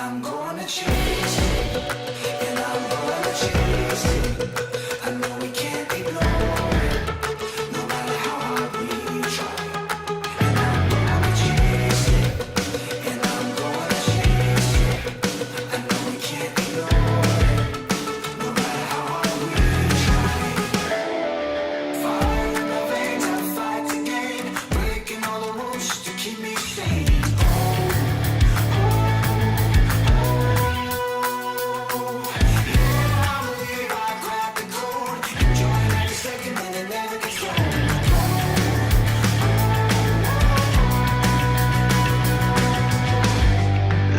I'm gonna chase it, and I'm gonna chase it. I know we can't ignore it, no matter how hard we try. And I'm gonna chase it, and I'm gonna chase it. I know we can't ignore it, no matter how hard we try. Fire in my veins, I fight to gain, breaking all the rules to keep me sane.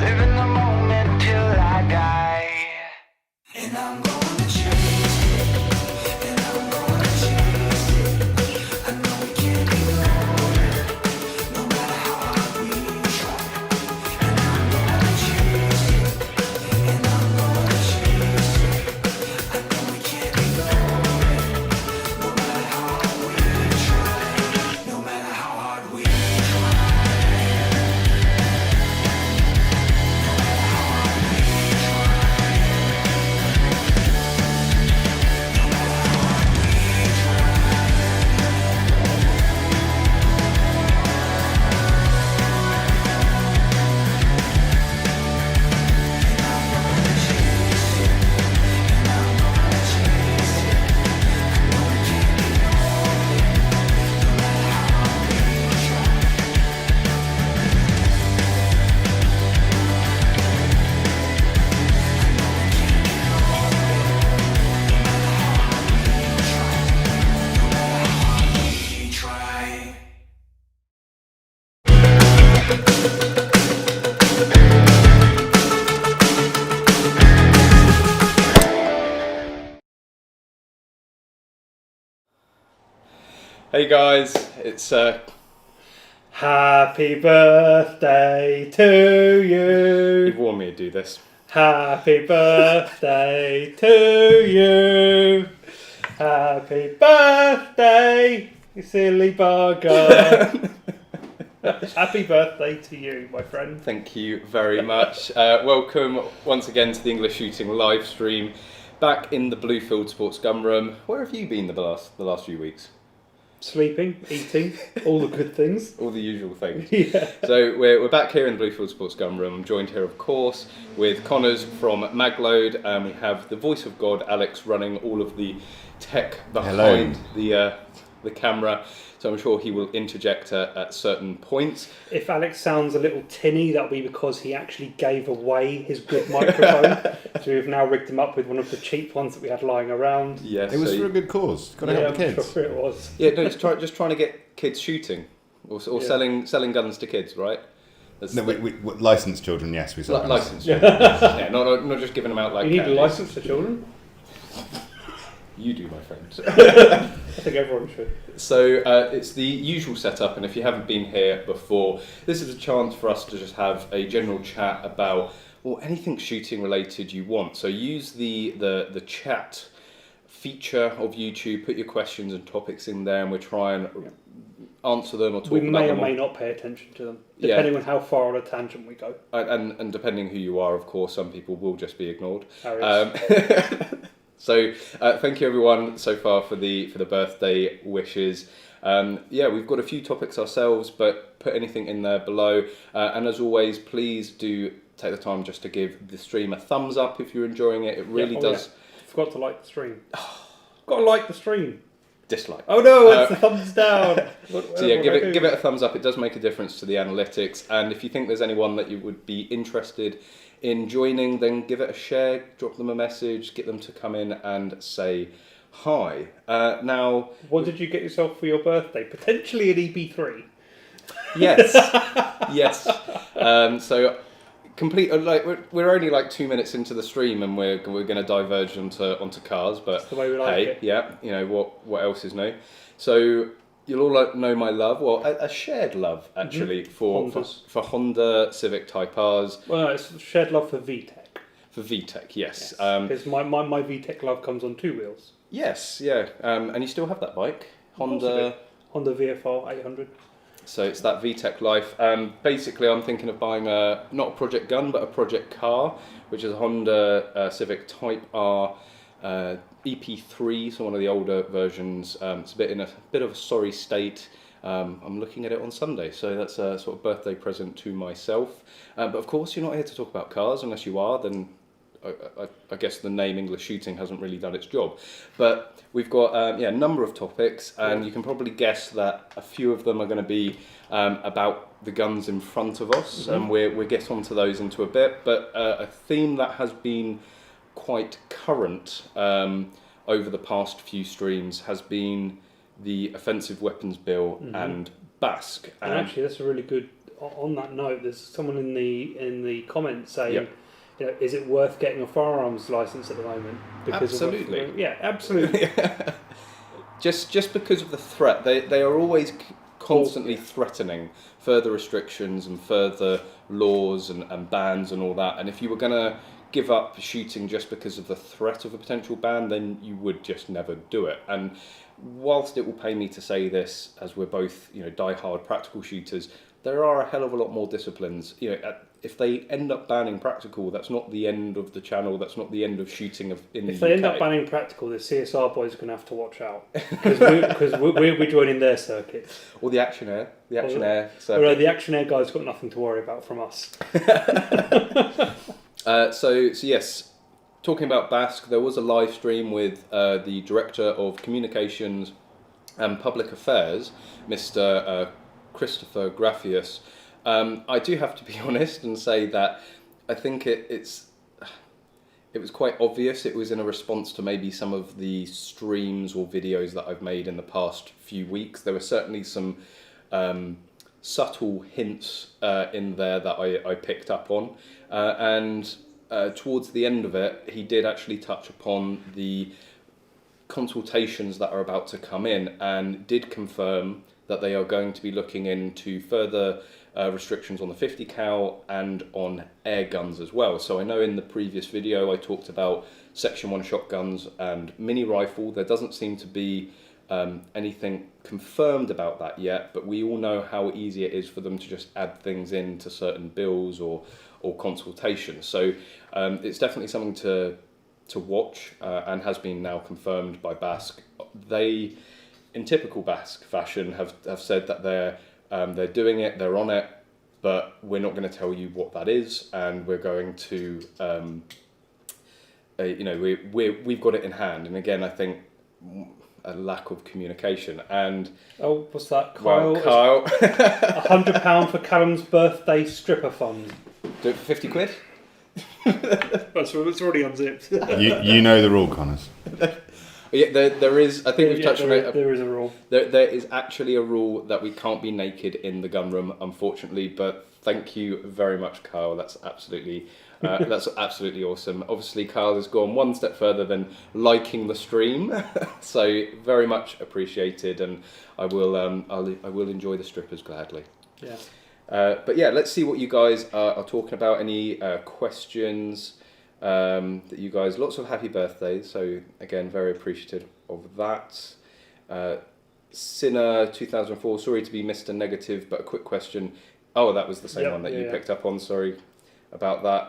Living the moment till I die. And I'm gonna chase it, and I'm gonna chase it. I know we can't ignore it, no matter how hard we try. And I'm gonna chase it, and I'm gonna chase it. I know we can't ignore it, no matter how hard we try. No matter how hard we try. Hey guys, it's Happy birthday to you. you've warned me to do this. Happy birthday to you. Happy birthday, you silly bugger. Happy birthday to you, my friend. Thank you very much. Welcome once again to the English Shooting live stream, back in the Blue Fieldsports gunroom. Where have you been the last few weeks? Sleeping, eating, all the good things. All the usual things. Yeah. So we're back here in the Blue Fieldsports gunroom. I'm joined here, of course, with Conners from Magload, and we have the voice of God, Alex, running all of the tech behind the camera. So I'm sure he will interject at certain points. If Alex sounds a little tinny, that'll be because he actually gave away his good microphone. So we've now rigged him up with one of the cheap ones that we had lying around. Yes, It was for a good cause. Got to help the I'm kids. sure it was. Yeah, no, it's just trying to get kids shooting, or selling guns to kids, right? That's No, we licensed children. Yes, we saw licensed. Yeah, not just giving them out like. You need a candies. license for children? You do, my friend. I think everyone should. So it's the usual setup, and if you haven't been here before, this is a chance for us to just have a general chat about anything shooting related you want. So use the chat feature of YouTube, put your questions and topics in there, and we'll try and answer them or talk We about may or them. may not pay attention to them, depending on how far on a tangent we go. And depending who you are, of course, some people will just be ignored. So thank you everyone so far for the birthday wishes. We've got a few topics ourselves, but put anything in there below. And as always, please do take the time just to give the stream a thumbs up if you're enjoying it. It really does. Yeah. Forgot to like the stream. Got to like the stream. Dislike. Oh no, it's the thumbs down. So yeah, give it a thumbs up. It does make a difference to the analytics. And if you think there's anyone that you would be interested in joining, then give it a share, drop them a message, get them to come in and say hi. Now, what did you get yourself for your birthday? Potentially an EB3. yes, yes. So complete. We're only like 2 minutes into the stream, and we're going to diverge onto cars. But That's the way we like it. Yeah, you know what else is new. So you'll all know my love, well, a shared love actually for Honda Civic Type Rs. Well, no, it's shared love for VTEC. For VTEC, yes. Because my VTEC love comes on 2 wheels. Yes, yeah. And you still have that bike, Honda Honda VFR 800. So it's that VTech Life. Basically, I'm thinking of buying not a project gun, but a project car, which is a Honda Civic Type R EP3, so one of the older versions. It's in a bit of a sorry state. I'm looking at it on Sunday, so that's a sort of birthday present to myself. But of course, you're not here to talk about cars. Unless you are, then I guess the name English Shooting hasn't really done its job. But we've got a number of topics, and you can probably guess that a few of them are going to be about the guns in front of us, and we'll get onto those into a bit. But a theme that has been quite current over the past few streams has been the offensive weapons bill and BASC. And actually, that's a really good. On that note, there's someone in the comments saying, you know, is it worth getting a firearms license at the moment? Absolutely. Absolutely. Just because of the threat, they are always constantly threatening further restrictions and further laws and bans and all that. And if you were going to give up shooting just because of the threat of a potential ban, then you would just never do it. And whilst it will pain me to say this, as we're both, you know, die-hard practical shooters, there are a hell of a lot more disciplines. You know, if they end up banning practical, that's not the end of the channel. That's not the end of shooting in the UK. If they end up banning practical, the CSR boys are going to have to watch out because we'll be joining their circuit. Or the Action Air, circuit. Although the Action Air guys got nothing to worry about from us. So yes, talking about BASC, there was a live stream with the Director of Communications and Public Affairs, Mr. Christopher Graffius. I do have to be honest and say that I think it was quite obvious. It was in a response to maybe some of the streams or videos that I've made in the past few weeks. There were certainly some subtle hints in there that I picked up on. And towards the end of it, he did actually touch upon the consultations that are about to come in and did confirm that they are going to be looking into further restrictions on the 50 cal and on air guns as well. So I know in the previous video I talked about Section 1 shotguns and mini rifle. There doesn't seem to be anything confirmed about that yet, but we all know how easy it is for them to just add things into certain bills or consultations. So it's definitely something to watch and has been now confirmed by BASC. They, in typical BASC fashion, have said that they're doing it, they're on it, but we're not going to tell you what that is, and we're going to, we've got it in hand. And again, I think a lack of communication. And oh, what's that, Kyle? Well, Kyle, £100 for Callum's birthday stripper fund. Do it for 50 quid. It's already unzipped. You know the rule, Conners. Yeah, there is. I think we've touched on it. There is a rule. There is actually a rule that we can't be naked in the gun room, unfortunately. But thank you very much, Kyle. That's absolutely awesome. Obviously, Kyle has gone one step further than liking the stream, so very much appreciated. And I will enjoy the strippers gladly. Yeah. But yeah, let's see what you guys are talking about. Any questions? That you guys, lots of happy birthdays, so again very appreciative of that. Sinner 2004, sorry to be Mr. Negative, but a quick question. Oh, that was the same one that you picked up on, sorry about that.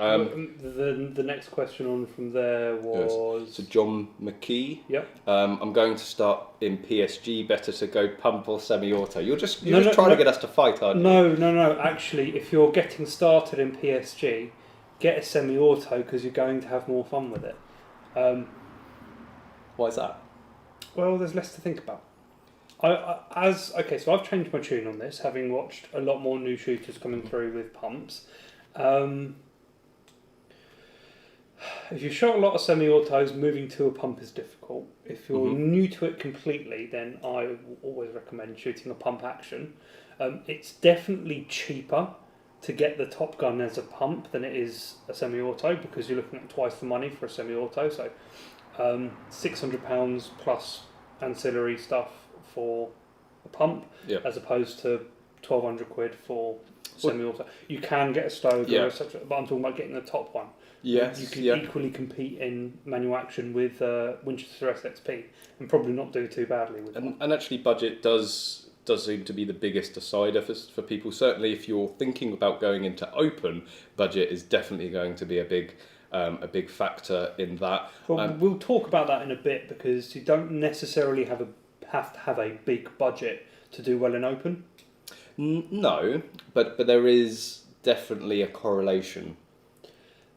The next question on from there was... So John McKee. Yep. I'm going to start in PSG, better to go pump or semi-auto. You're just trying to get us to fight, aren't you? No, actually, if you're getting started in PSG, get a semi-auto because you're going to have more fun with it. Why is that? Well, there's less to think about. So I've changed my tune on this, having watched a lot more new shooters coming through with pumps. If you've shot a lot of semi-autos, moving to a pump is difficult. If you're new to it completely, then I always recommend shooting a pump action. It's definitely cheaper to get the Top Gun as a pump than it is a semi-auto, because you're looking at twice the money for a semi-auto. So £600 plus ancillary stuff for a pump, as opposed to £1,200 for semi-auto. You can get a Stoker, etc., but I'm talking about getting the top one. Yes, you can equally compete in manual action with Winchester SXP and probably not do too badly with and actually, budget does does seem to be the biggest decider for people. Certainly, if you're thinking about going into open, budget is definitely going to be a big factor in that. Well, we'll talk about that in a bit, because you don't necessarily have to have a big budget to do well in open. No, but there is definitely a correlation.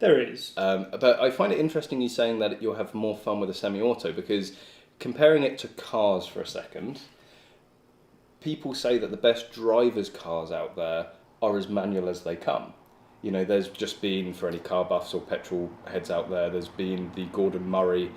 There is. But I find it interesting you saying that you'll have more fun with a semi-auto, because comparing it to cars for a second, people say that the best drivers' cars out there are as manual as they come. You know, there's just been, for any car buffs or petrol heads out there, there's been the Gordon Murray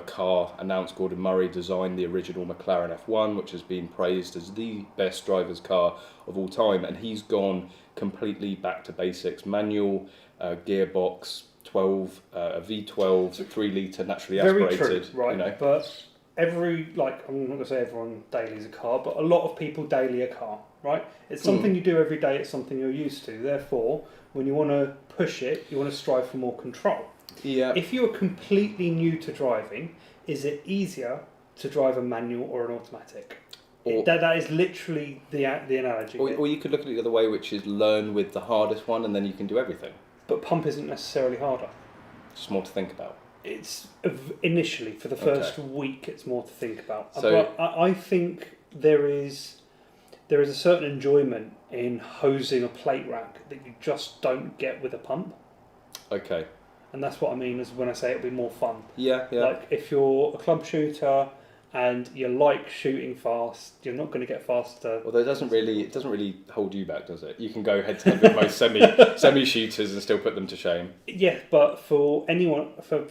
car announced. Gordon Murray designed the original McLaren F1, which has been praised as the best driver's car of all time, and he's gone completely back to basics. Manual, gearbox, a V12, 3 litre naturally aspirated. Very true, right? You know. But I'm not going to say everyone dailies a car, but a lot of people daily a car, right? It's something you do every day. It's something you're used to. Therefore, when you want to push it, you want to strive for more control. Yeah. If you're completely new to driving, is it easier to drive a manual or an automatic? That is literally the analogy. Or you could look at it the other way, which is learn with the hardest one, and then you can do everything. But pump isn't necessarily harder. Just more to think about. It's initially, for the first week, it's more to think about. So, but I think there is a certain enjoyment in hosing a plate rack that you just don't get with a pump. Okay. And that's what I mean is when I say it'll be more fun. Yeah. Like if you're a club shooter and you like shooting fast, you're not going to get faster. Well, it doesn't really hold you back, does it? You can go head to head with most semi shooters and still put them to shame. Yeah, but for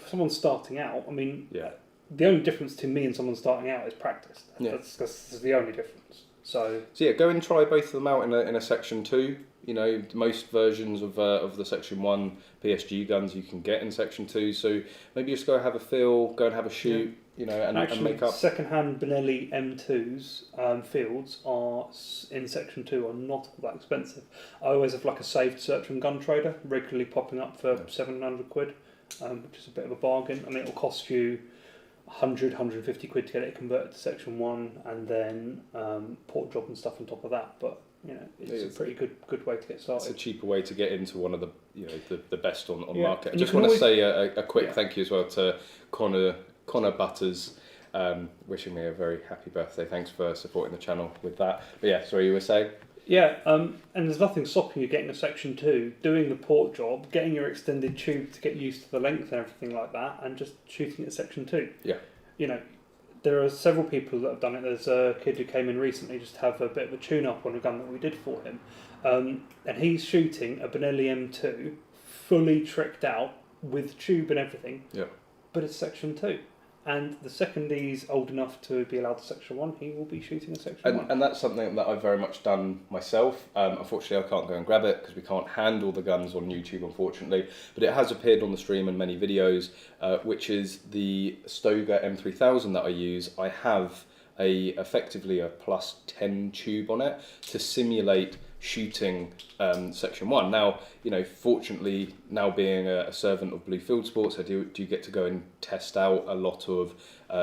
someone starting out, I mean, the only difference to me and someone starting out is practice. That's the only difference. So yeah, go and try both of them out in a Section 2. You know, most versions of the Section 1 PSG guns you can get in Section 2. So maybe just go have a feel, go and have a shoot. Yeah. You know, and make up. Second-hand Benelli M2s fields are in Section 2 are not all that expensive. I always have like a saved search from Gun Trader regularly popping up for £700, which is a bit of a bargain. I mean, it'll cost you 150 quid to get it converted to Section 1, and then port job and stuff on top of that. But you know, it's a pretty good way to get started. It's a cheaper way to get into one of the best on market. I just want to say a quick thank you as well to Connor Butters, wishing me a very happy birthday. Thanks for supporting the channel with that. But yeah, sorry, you were saying? Yeah, and there's nothing stopping you getting a Section 2, doing the port job, getting your extended tube to get used to the length and everything like that, and just shooting at Section 2. Yeah. You know, there are several people that have done it. There's a kid who came in recently just to have a bit of a tune-up on a gun that we did for him. And he's shooting a Benelli M2, fully tricked out, with tube and everything. Yeah. But it's Section 2. And the second he's old enough to be allowed to Section 1, he will be shooting a Section 1. And that's something that I've very much done myself. Unfortunately, I can't go and grab it because we can't handle the guns on YouTube, unfortunately. But it has appeared on the stream in many videos, which is the Stoga M3000 that I use. I have effectively a plus 10 tube on it to simulate shooting Section 1. Now, you know, fortunately, now being a servant of Blue Fieldsports, I do get to go and test out a lot of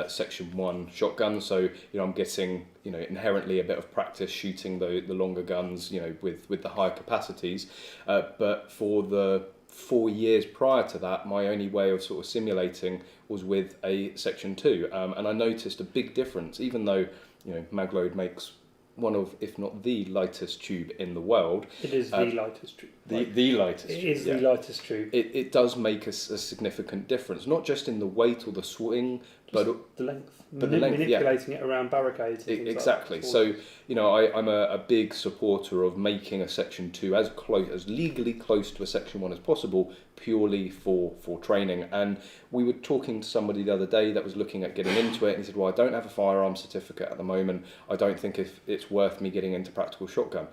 Section 1 shotguns. So, you know, I'm getting, you know, inherently a bit of practice shooting the longer guns, you know, with the higher capacities. But for the 4 years prior to that, my only way of sort of simulating was with a Section 2. And I noticed a big difference, even though, you know, Magload makes one of, if not the lightest tube in the world. It is the lightest tube. The lightest tube. It is the lightest tube. It does make a significant difference, not just in the weight or the swing, but the length. But manipulating it around barricades. And exactly. Like that. So, you know, I'm a big supporter of making a Section 2 as legally close to a Section 1 as possible, purely for training. And we were talking to somebody the other day that was looking at getting into it, and he said, well, I don't have a firearms certificate at the moment. I don't think if it's worth me getting into practical shotgun.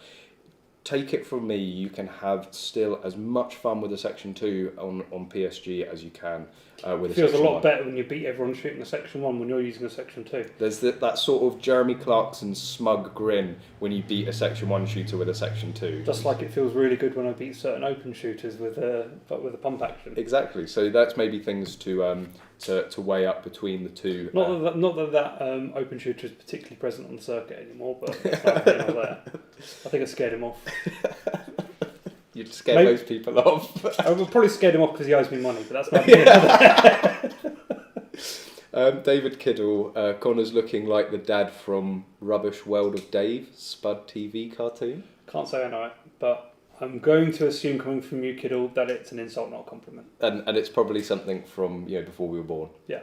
take it from me, you can have still as much fun with a Section 2 on PSG as you can with a It feels Section a lot 1. better when you beat everyone shooting a Section 1 when you're using a Section 2. There's that sort of Jeremy Clarkson smug grin when you beat a Section 1 shooter with a Section 2. Just like it feels really good when I beat certain open shooters with a pump action. Exactly. So that's maybe things to weigh up between the two. Not that open shooter is particularly present on the circuit anymore, but that's not really there. I think I scared him off. You'd scare most people off. I would probably scared him off because he owes me money, but that's not David Kiddle, Connor's looking like the dad from Rubbish World of Dave, Spud TV cartoon. Can't say I know it, but I'm going to assume, coming from you, Kiddle, that it's an insult, not a compliment. And it's probably something from before we were born. Yeah.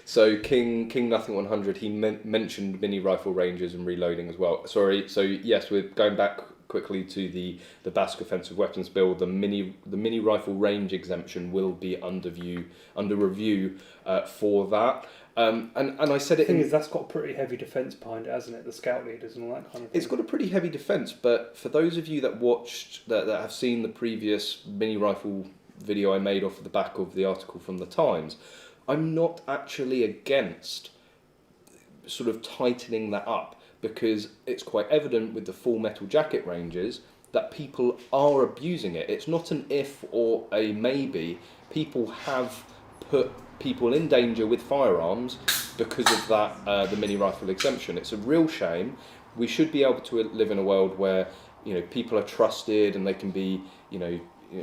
So King Nothing 100, he mentioned mini rifle ranges and reloading as well. Sorry, so yes, we're going back quickly to the Basque offensive weapons bill. The mini rifle range exemption will be under review for that. And I said it. The thing is, that's got a pretty heavy defence behind it, hasn't it? The scout leaders and all that kind of thing. It's got a pretty heavy defence, but for those of you that watched that have seen the previous mini rifle video I made off the back of the article from the Times, I'm not actually against sort of tightening that up, because it's quite evident with the full metal jacket ranges that people are abusing it. It's not an if or a maybe. People have put people in danger with firearms because of that the mini rifle exemption. It's a real shame. We should be able to live in a world where people are trusted and they can be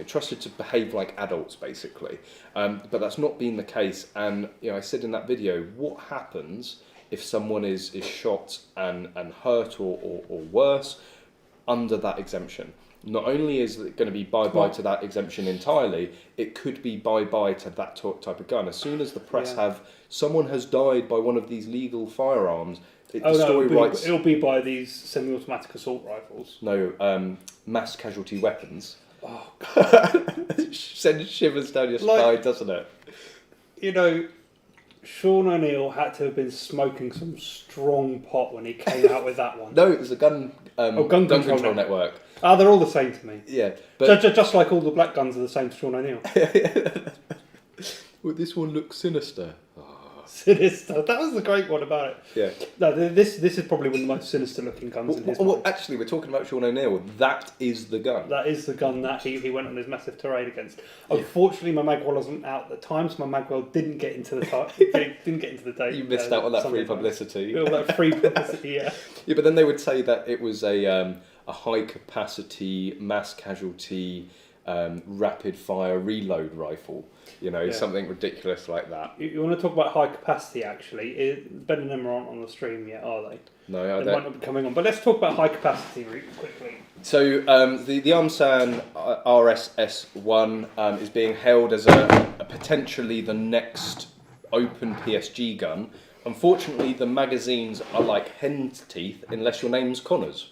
trusted to behave like adults, basically. But that's not been the case. And I said in that video, what happens if someone is shot and hurt or worse under that exemption? Not only is it going to be bye-bye to that exemption entirely, it could be bye-bye to that type of gun. As soon as the press have, someone has died by one of these legal firearms, it'll be by these semi-automatic assault rifles. No, mass casualty weapons. Oh, Sends shivers down your spine, doesn't it? Sean O'Neill had to have been smoking some strong pot when he came out with that one. No, it was a gun control network. Ah, they're all the same to me. Yeah, but just like all the black guns are the same to Sean O'Neill. Well, this one looks sinister. Sinister. That was the great one about it. Yeah. No, this is probably one of the most sinister looking guns in his mind. Actually, we're talking about Sean O'Neill. That is the gun. That is the gun that he went on his massive tirade against. Unfortunately, my Magwell wasn't out at the time, so my Magwell didn't get into the date. You missed out on that free publicity. All that free publicity, yeah. Yeah, but then they would say that it was a high capacity, mass casualty, rapid fire reload rifle. Something ridiculous like that. You want to talk about high capacity, actually? Ben and Emma aren't on the stream yet, are they? No, I they don't. might not be coming on. But let's talk about high capacity quickly. So the Armsan RSS-1 is being held as a potentially the next open PSG gun. Unfortunately, the magazines are like hen's teeth unless your name's Conners.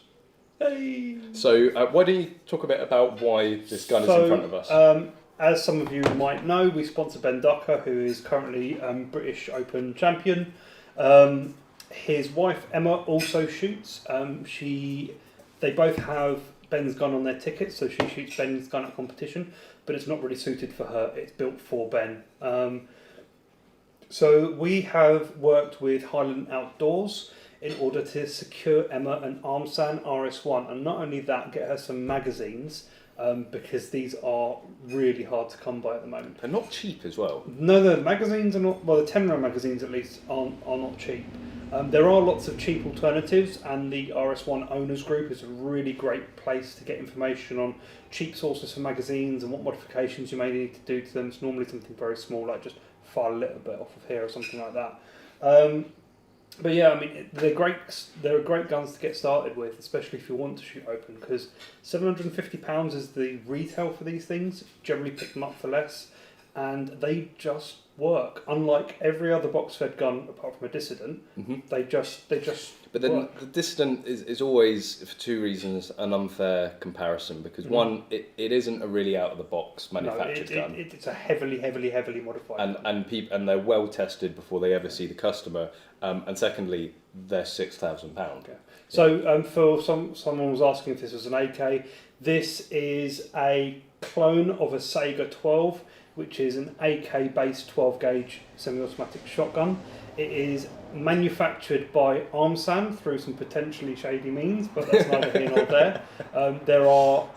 Hey. So why don't you talk a bit about why this gun is in front of us? As some of you might know, we sponsor Ben Ducker, who is currently British Open champion. His wife Emma also shoots. They both have Ben's gun on their tickets, so she shoots Ben's gun at competition, but it's not really suited for her. It's built for Ben. So we have worked with Highland Outdoors in order to secure Emma an Armsan RS1, and not only that, get her some magazines, because these are really hard to come by at the moment. They're not cheap as well. No, the magazines are not, well, the 10mm magazines at least are not cheap. There are lots of cheap alternatives, and the RS1 Owners Group is a really great place to get information on cheap sources for magazines and what modifications you may need to do to them. It's normally something very small, like just file a little bit off of here or something like that. But yeah, I mean, they're great guns to get started with, especially if you want to shoot open, because £750 is the retail for these things. Generally pick them up for less, and they just work. Unlike every other box-fed gun, apart from a Dissident, they just But then work. the Dissident is always, for two reasons, an unfair comparison, because one, it isn't a really out-of-the-box manufactured gun. It's a heavily modified gun. And they're well tested before they ever see the customer. And secondly, they're £6,000. Yeah. So for someone was asking if this was an AK, this is a clone of a Sega 12, which is an AK-based 12-gauge semi-automatic shotgun. It is manufactured by Armsan through some potentially shady means, but that's neither here nor there. There are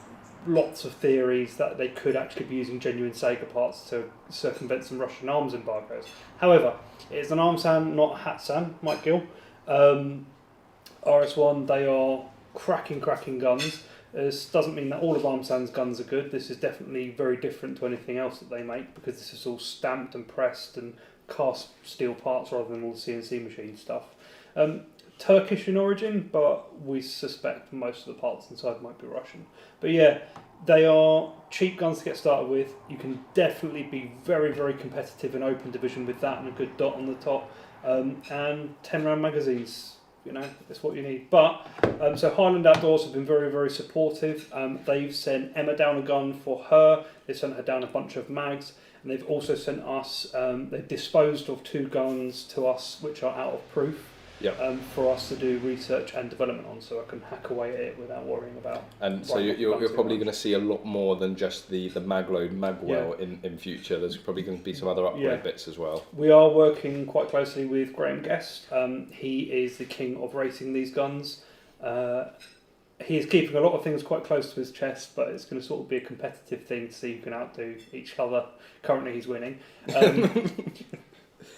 lots of theories that they could actually be using genuine Sega parts to circumvent some Russian arms embargoes. However, it is an Armsan, not Hatsan, Mike Gill. RS1, they are cracking guns. This doesn't mean that all of Armsan's guns are good. This is definitely very different to anything else that they make, because this is all stamped and pressed and cast steel parts rather than all the CNC machine stuff. Turkish in origin, but we suspect most of the parts inside might be Russian. But yeah, they are cheap guns to get started with. You can definitely be very, very competitive in open division with that and a good dot on the top. And 10-round magazines, you know, that's what you need. But so Highland Outdoors have been very, very supportive. They've sent Emma down a gun for her. They sent her down a bunch of mags, and they've also sent us. They've disposed of 2 guns to us which are out of proof. Yeah. For us to do research and development on, so I can hack away at it without worrying about. And so you're probably going to see a lot more than just the Magload magwell in future. There's probably going to be some other upgrade bits as well. We are working quite closely with Graham Guest. He is the king of racing these guns. He is keeping a lot of things quite close to his chest, but it's going to sort of be a competitive thing to see who can outdo each other. Currently he's winning.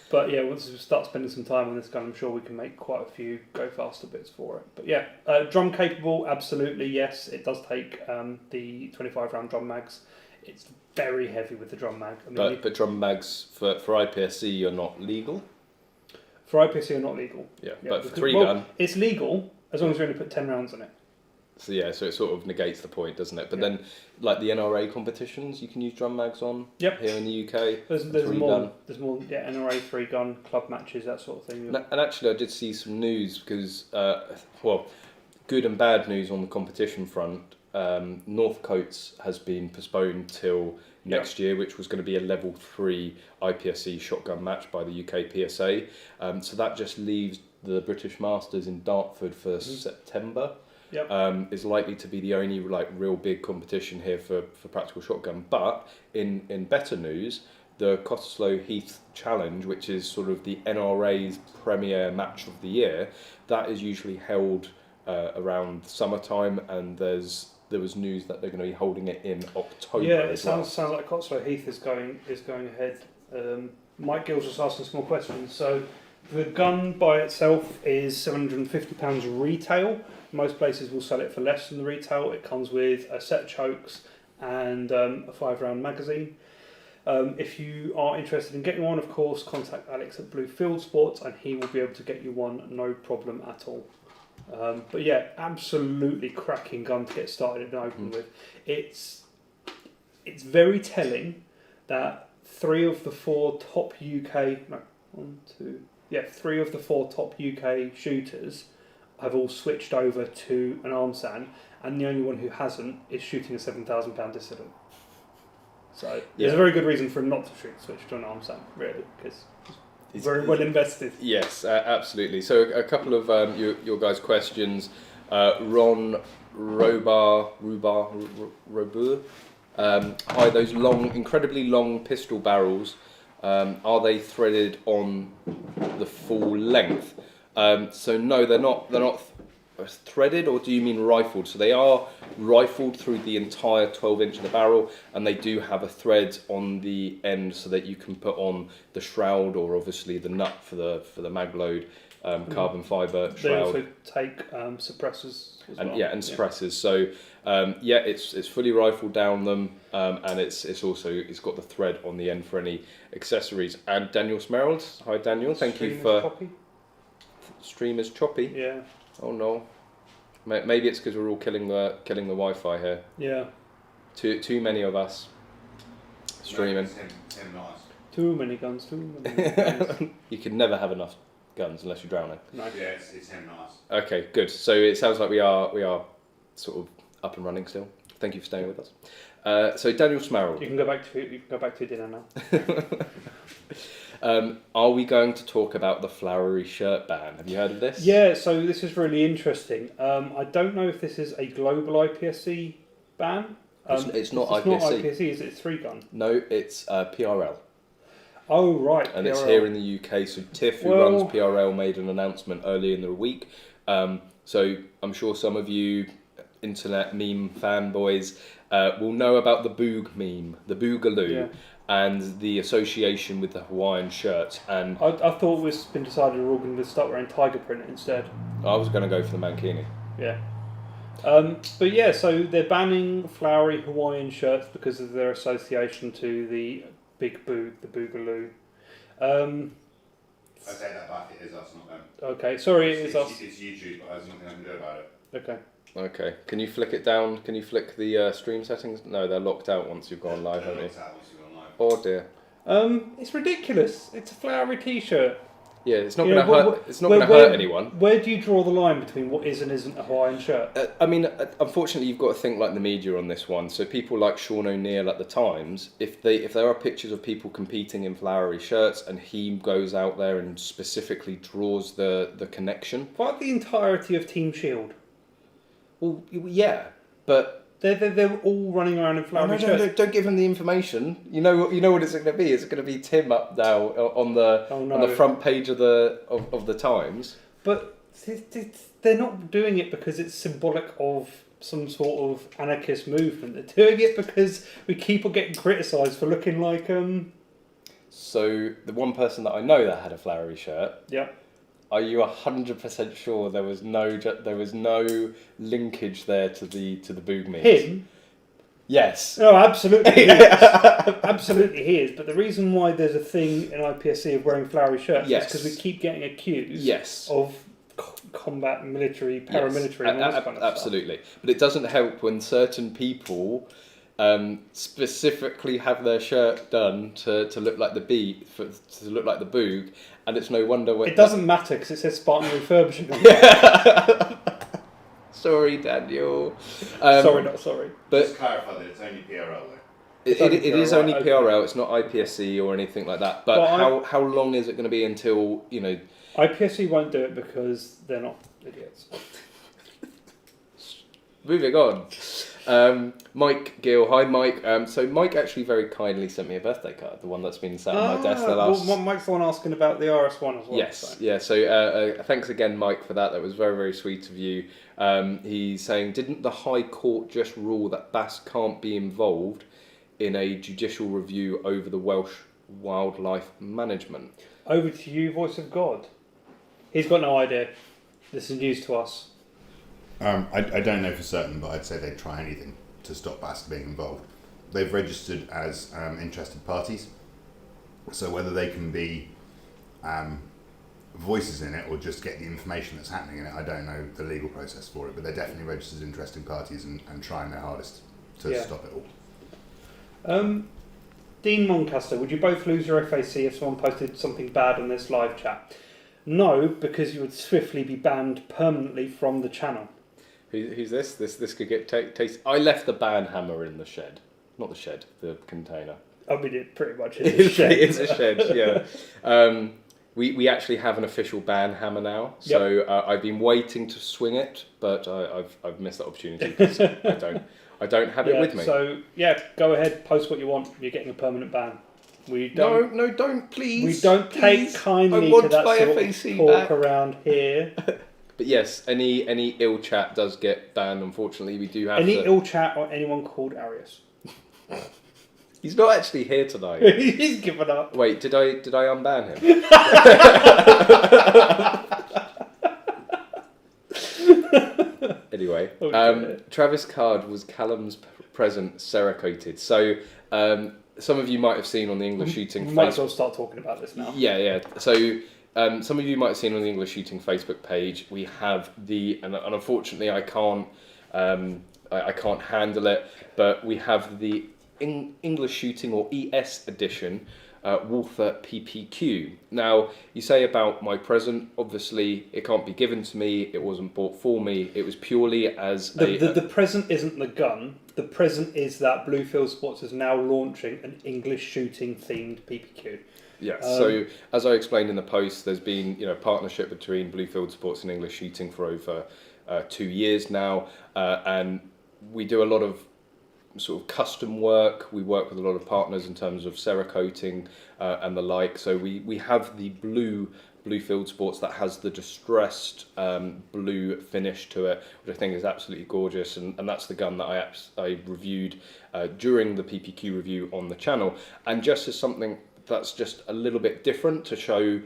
But yeah, once we start spending some time on this gun, I'm sure we can make quite a few go faster bits for it. But yeah, drum capable, absolutely yes. It does take the 25-round drum mags. It's very heavy with the drum mag. I mean, but drum mags for IPSC are not legal? For IPSC are not legal. Yeah, but for 3-gun... it's legal as long as you only put 10 rounds in it. So yeah, so it sort of negates the point, doesn't it? But then, like the NRA competitions, you can use drum mags on here in the UK. There's more, NRA 3-gun, club matches, that sort of thing. And actually I did see some news because, good and bad news on the competition front. Northcotes has been postponed till next year, which was going to be a level 3 IPSC shotgun match by the UK PSA. So that just leaves the British Masters in Dartford for September. Is likely to be the only real big competition here for practical shotgun. But in better news, the Cottesloe Heath Challenge, which is sort of the NRA's premier match of the year, that is usually held around summertime, and there was news that they're going to be holding it in October. Yeah, it sounds like Cottesloe Heath is going ahead. Mike Gill's just asking some more questions. So the gun by itself is £750 retail. Most places will sell it for less than the retail. It comes with a set of chokes and a 5-round magazine. If you are interested in getting one, of course, contact Alex at Blue Fieldsports and he will be able to get you one, no problem at all. But yeah, absolutely cracking gun to get started and open with. It's very telling that 3 of the 4 top UK, three of the 4 top UK shooters have all switched over to an Armsan, and the only one who hasn't is shooting a £7,000 Dissident. So there's a very good reason for him not to switch to an Armsan, really, because it's very well invested. Yes, absolutely. So a couple of your guys' questions. Ron Robar. Hi, those incredibly long pistol barrels, are they threaded on the full length? So no, they're not threaded, or do you mean rifled? So they are rifled through the entire 12-inch of the barrel, and they do have a thread on the end so that you can put on the shroud, or obviously the nut for the Magload carbon fibre shroud. They also take suppressors as well. And suppressors. So it's fully rifled down them, and it's got the thread on the end for any accessories. And Daniel Smerald, hi Daniel, thank you for. Choppy. Stream is choppy. Yeah. Oh no. Maybe it's because we're all killing the Wi-Fi here. Yeah. Too many of us streaming. Too many guns. You can never have enough guns unless you're drowning. No. Yeah, it's him nice. Okay, good. So it sounds like we are sort of up and running still. Thank you for staying with us. So Daniel Smarrell. You can go back to dinner now. Are we going to talk about the flowery shirt ban? Have you heard of this? Yeah, so this is really interesting. I don't know if this is a global IPSC ban. It's not It's IPSC. not IPSC, is it? 3-gun? No, it's PRL. Oh, right. And PRL. it's here in the UK. So Tiff, who runs PRL, made an announcement early in the week. So I'm sure some of you internet meme fanboys will know about the Boog meme, the Boogaloo, and the association with the Hawaiian shirts. And I thought it's been decided we're all going to start wearing tiger print instead. I was going to go for the mankini. Yeah. But yeah, so they're banning flowery Hawaiian shirts because of their association to the big boog, the Boogaloo. I take that back, it is us, not them. Okay, sorry, it is us. It's YouTube, but there's nothing I can do about it. Okay. Okay, can you flick it down? Can you flick the stream settings? No, they're locked out once you've gone live, haven't you? Oh dear. It's ridiculous. It's a flowery T-shirt. Yeah, it's not You going to know, hurt. It's not going to hurt anyone. Where do you draw the line between what is and isn't a Hawaiian shirt? I mean, unfortunately, you've got to think like the media on this one. So people like Sean O'Neill at the Times, if there are pictures of people competing in flowery shirts, and he goes out there and specifically draws the connection. Like the entirety of Team Shield. Well, yeah, but They're all running around in flowery shirts. no, don't give him the information. You know what it's going to be. It's going to be Tim up now on the front page of the Times. But they're not doing it because it's symbolic of some sort of anarchist movement. They're doing it because we keep on getting criticised for looking like So the one person that I know that had a flowery shirt. Yeah. Are you 100% sure there was no linkage there to the Boog memes? Him? Yes. No, absolutely he is. Absolutely he is. But the reason why there's a thing in IPSC of wearing flowery shirts is because we keep getting accused of combat, military, paramilitary, and all this kind of absolutely. But it doesn't help when certain people specifically have their shirt done to look like the to look like the Boog, and it's no wonder when it doesn't matter because it says Spartan refurbishing on it. Sorry, Daniel. Sorry, not sorry. But just clarify that it's only PRL though. It is only PRL. It's not IPSC or anything like that. But how long is it going to be until IPSC won't do it because they're not idiots. Moving on. Mike Gill, hi Mike. So Mike actually very kindly sent me a birthday card, the one that's been sat on my desk the last... Well, Mike's the one asking about the RS1 as well. Yes, so. yeah, so thanks again Mike for that, was very, very sweet of you. He's saying, didn't the High Court just rule that Bass can't be involved in a judicial review over the Welsh wildlife management? Over to you, voice of God. He's got no idea. This is news to us. I don't know for certain, but I'd say they'd try anything to stop Bass being involved. They've registered as interested parties, so whether they can be voices in it or just get the information that's happening in it, I don't know the legal process for it, but they're definitely registered as interested parties and trying their hardest to stop it all. Dean Moncaster, would you both lose your FAC if someone posted something bad on this live chat? No, because you would swiftly be banned permanently from the channel. Who's this? This could get taste. I left the ban hammer in the shed. Not the shed, the container. I mean, it pretty much is a shed. It's a shed, yeah. We actually have an official ban hammer now, so I've been waiting to swing it, but I've missed that opportunity because I don't have it with me. So go ahead, post what you want. You're getting a permanent ban. We don't. No, don't please. We don't take kindly to that sort of talk around here. But yes, any ill chat does get banned. Unfortunately, we do have any ill chat or anyone called Arius. He's not actually here tonight. He's given up. Wait, did I unban him? Anyway, Travis Card was Callum's present Cerakoted. So some of you might have seen on the English Shooting. We might as well start talking about this now. Yeah. So some of you might have seen on the English Shooting Facebook page. We have and unfortunately I can't handle it, but we have the English Shooting or ES edition Walther PPQ. Now, you say about my present, obviously it can't be given to me, it wasn't bought for me, it was purely as the present isn't the gun, the present is that Blue Fieldsports is now launching an English shooting themed PPQ. Yeah, so as I explained in the post, there's been partnership between Blue Fieldsports and English Shooting for over 2 years now, and we do a lot of sort of custom work. We work with a lot of partners in terms of cerakoting and the like. So we have the Blue Fieldsports that has the distressed blue finish to it, which I think is absolutely gorgeous, and that's the gun that I reviewed during the PPQ review on the channel, and just as something that's just a little bit different to show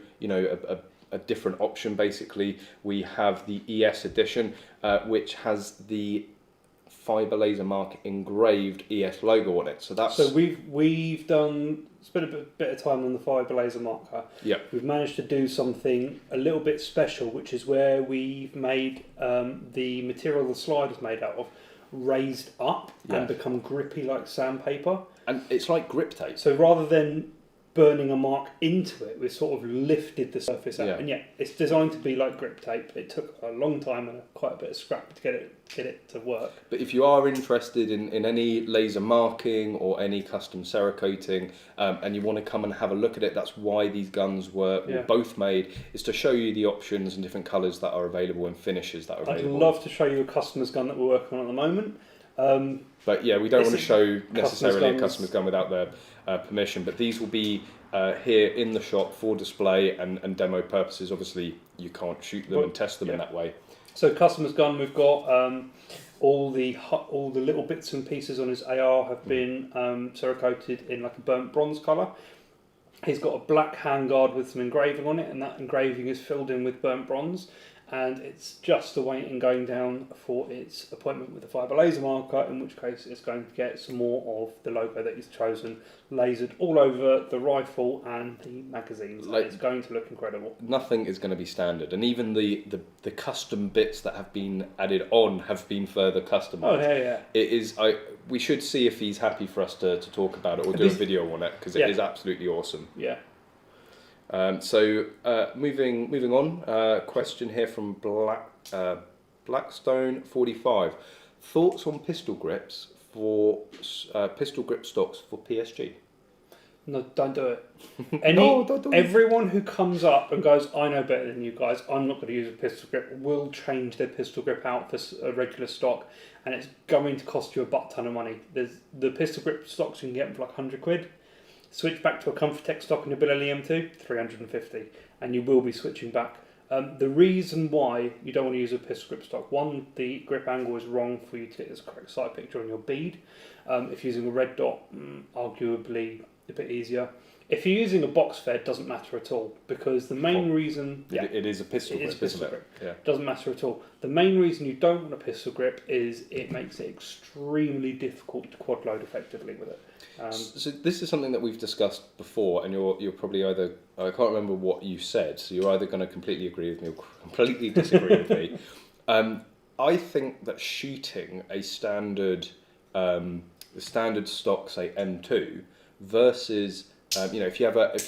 a different option. Basically, we have the ES edition, which has the fiber laser mark engraved ES logo on it. So we've spent a bit of time on the fiber laser marker. Yeah. We've managed to do something a little bit special, which is where we've made the material the slide is made out of raised up and become grippy like sandpaper. And it's like grip tape. So rather than burning a mark into it, we sort of lifted the surface out. And it's designed to be like grip tape. It took a long time and quite a bit of scrap to get it to work. But if you are interested in any laser marking or any custom cerakoting, and you want to come and have a look at it, that's why these guns were both made, is to show you the options and different colours that are available and finishes that are available. I'd love to show you a customer's gun that we're working on at the moment. But yeah, we don't want to show necessarily a customer's gun without their permission, but these will be here in the shop for display and demo purposes. Obviously, you can't shoot them and test them in that way. So customer's gun, we've got all the little bits and pieces on his AR have been cerakoted in like a burnt bronze colour. He's got a black handguard with some engraving on it, and that engraving is filled in with burnt bronze. And it's just awaiting going down for its appointment with the fiber laser marker, in which case it's going to get some more of the logo that he's chosen lasered all over the rifle and the magazines. Like, it's going to look incredible. Nothing is going to be standard, and even the custom bits that have been added on have been further customized. Oh yeah. It is. We should see if he's happy for us to talk about it or do a video on it, because it is absolutely awesome. Yeah. So moving on, question here from Blackstone 45. Thoughts on pistol grips for pistol grip stocks for PSG? No, don't do it. Don't do it. Everyone who comes up and goes, I know better than you guys, I'm not going to use a pistol grip, will change their pistol grip out for a regular stock, and it's going to cost you a butt ton of money. There's the pistol grip stocks you can get for like 100 quid. Switch back to a Comfortex stock in your Billy M2, 350, and you will be switching back. The reason why you don't want to use a pistol grip stock, one, the grip angle is wrong for you to get this correct sight picture on your bead. If you're using a red dot, arguably a bit easier. If you're using a box fed, it doesn't matter at all, because the main reason... It is a pistol grip, isn't it? Yeah. Doesn't matter at all. The main reason you don't want a pistol grip is it makes it extremely difficult to quad load effectively with it. So this is something that we've discussed before, and you're probably either... I can't remember what you said, so you're either going to completely agree with me or completely disagree with me. I think that shooting a standard stock, say M2, versus... if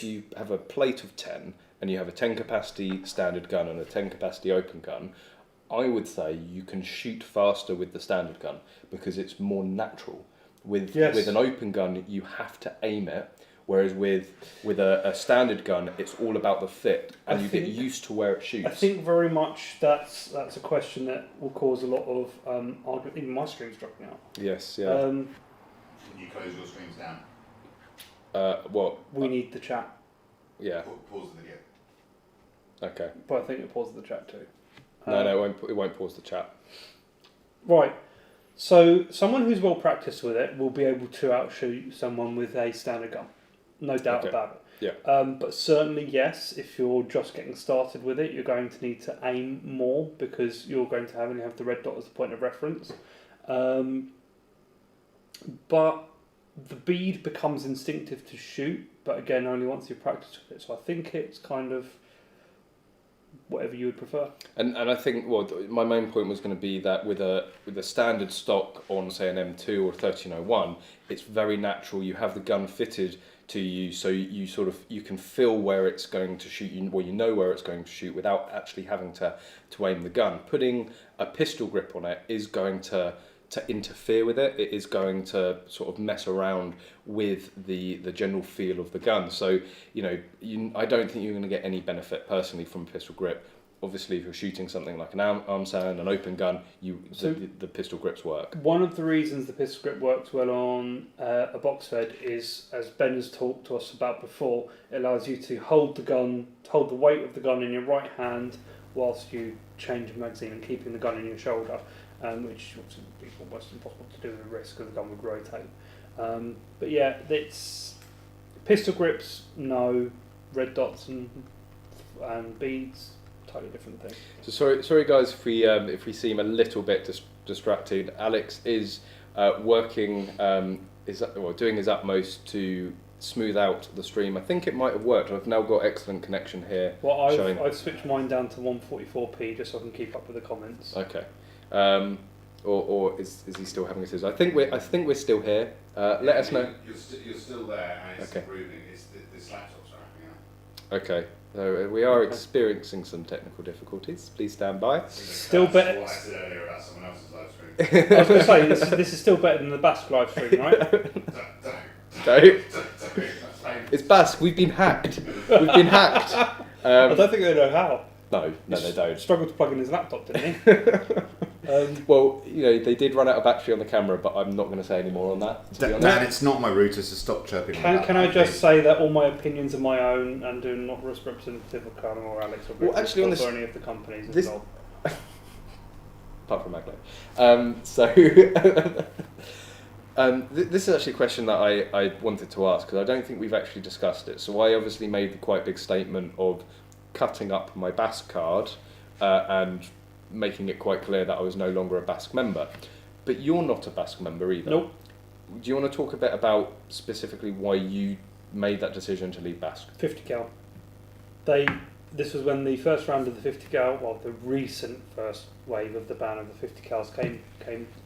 you have a plate of 10 and you have a 10 capacity standard gun and a 10 capacity open gun, I would say you can shoot faster with the standard gun because it's more natural. With an open gun, you have to aim it, whereas with a standard gun, it's all about the fit, and you get used to where it shoots. I think very much that's a question that will cause a lot of argument. Even my stream's dropping out. Yes, yeah. Can you close your streams down? We need the chat. Yeah. Pause the video. Okay. But I think it pauses the chat too. No, it won't pause the chat. Right. So someone who's well practiced with it will be able to outshoot someone with a standard gun. No doubt about it. Yeah. But certainly, yes, if you're just getting started with it, you're going to need to aim more because you're going to only have the red dot as the point of reference. But the bead becomes instinctive to shoot, but again, only once you've practiced with it. So I think it's kind of whatever you would prefer. And I think my main point was going to be that with a standard stock on say an M2 or 1301, it's very natural. You have the gun fitted to you, so you can feel where it's going to shoot. You know where it's going to shoot without actually having to aim the gun. Putting a pistol grip on it is going to interfere with it. It is going to sort of mess around with the general feel of the gun. So I don't think you're going to get any benefit personally from a pistol grip. Obviously, if you're shooting something like an arms and an open gun, the pistol grips work. One of the reasons the pistol grip works well on a box fed is, as Ben has talked to us about before, it allows you to hold the weight of the gun in your right hand whilst you change the magazine and keeping the gun in your shoulder, which would be almost impossible to do with a wrist because the gun would rotate. But yeah, it's pistol grips, no, red dots and beads, totally different thing. So sorry guys if we seem a little bit distracted. Alex is doing his utmost to smooth out the stream. I think it might have worked. I've now got excellent connection here. Well, I've switched mine down to 144p just so I can keep up with the comments. Okay. Or is he still having his? I think we're still here. Let us know. You're still there, and it's okay. improving. This laptop's wrapping up. Okay. So we are experiencing some technical difficulties. Please stand by. Still better. What I said earlier about someone else's live stream. I was going to say this is still better than the Basque live stream, right? Don't. It's Basque. We've been hacked. I don't think they know how. No, they don't. Struggled to plug in his laptop, didn't he? Well, they did run out of battery on the camera, but I'm not going to say any more on that. Dan, it's not my router, so stop chirping. Can I just say that all my opinions are my own and are not representative of Callum or Alex or or any of the companies involved? Apart from Magload. This is actually a question that I wanted to ask, because I don't think we've actually discussed it. So I obviously made the quite big statement of cutting up my Basque card and making it quite clear that I was no longer a Basque member. But you're not a Basque member either. Nope. Do you want to talk a bit about specifically why you made that decision to leave Basque? 50 cal. This was when the first round of the 50 cal, well, the recent first wave of the ban of the 50 cals came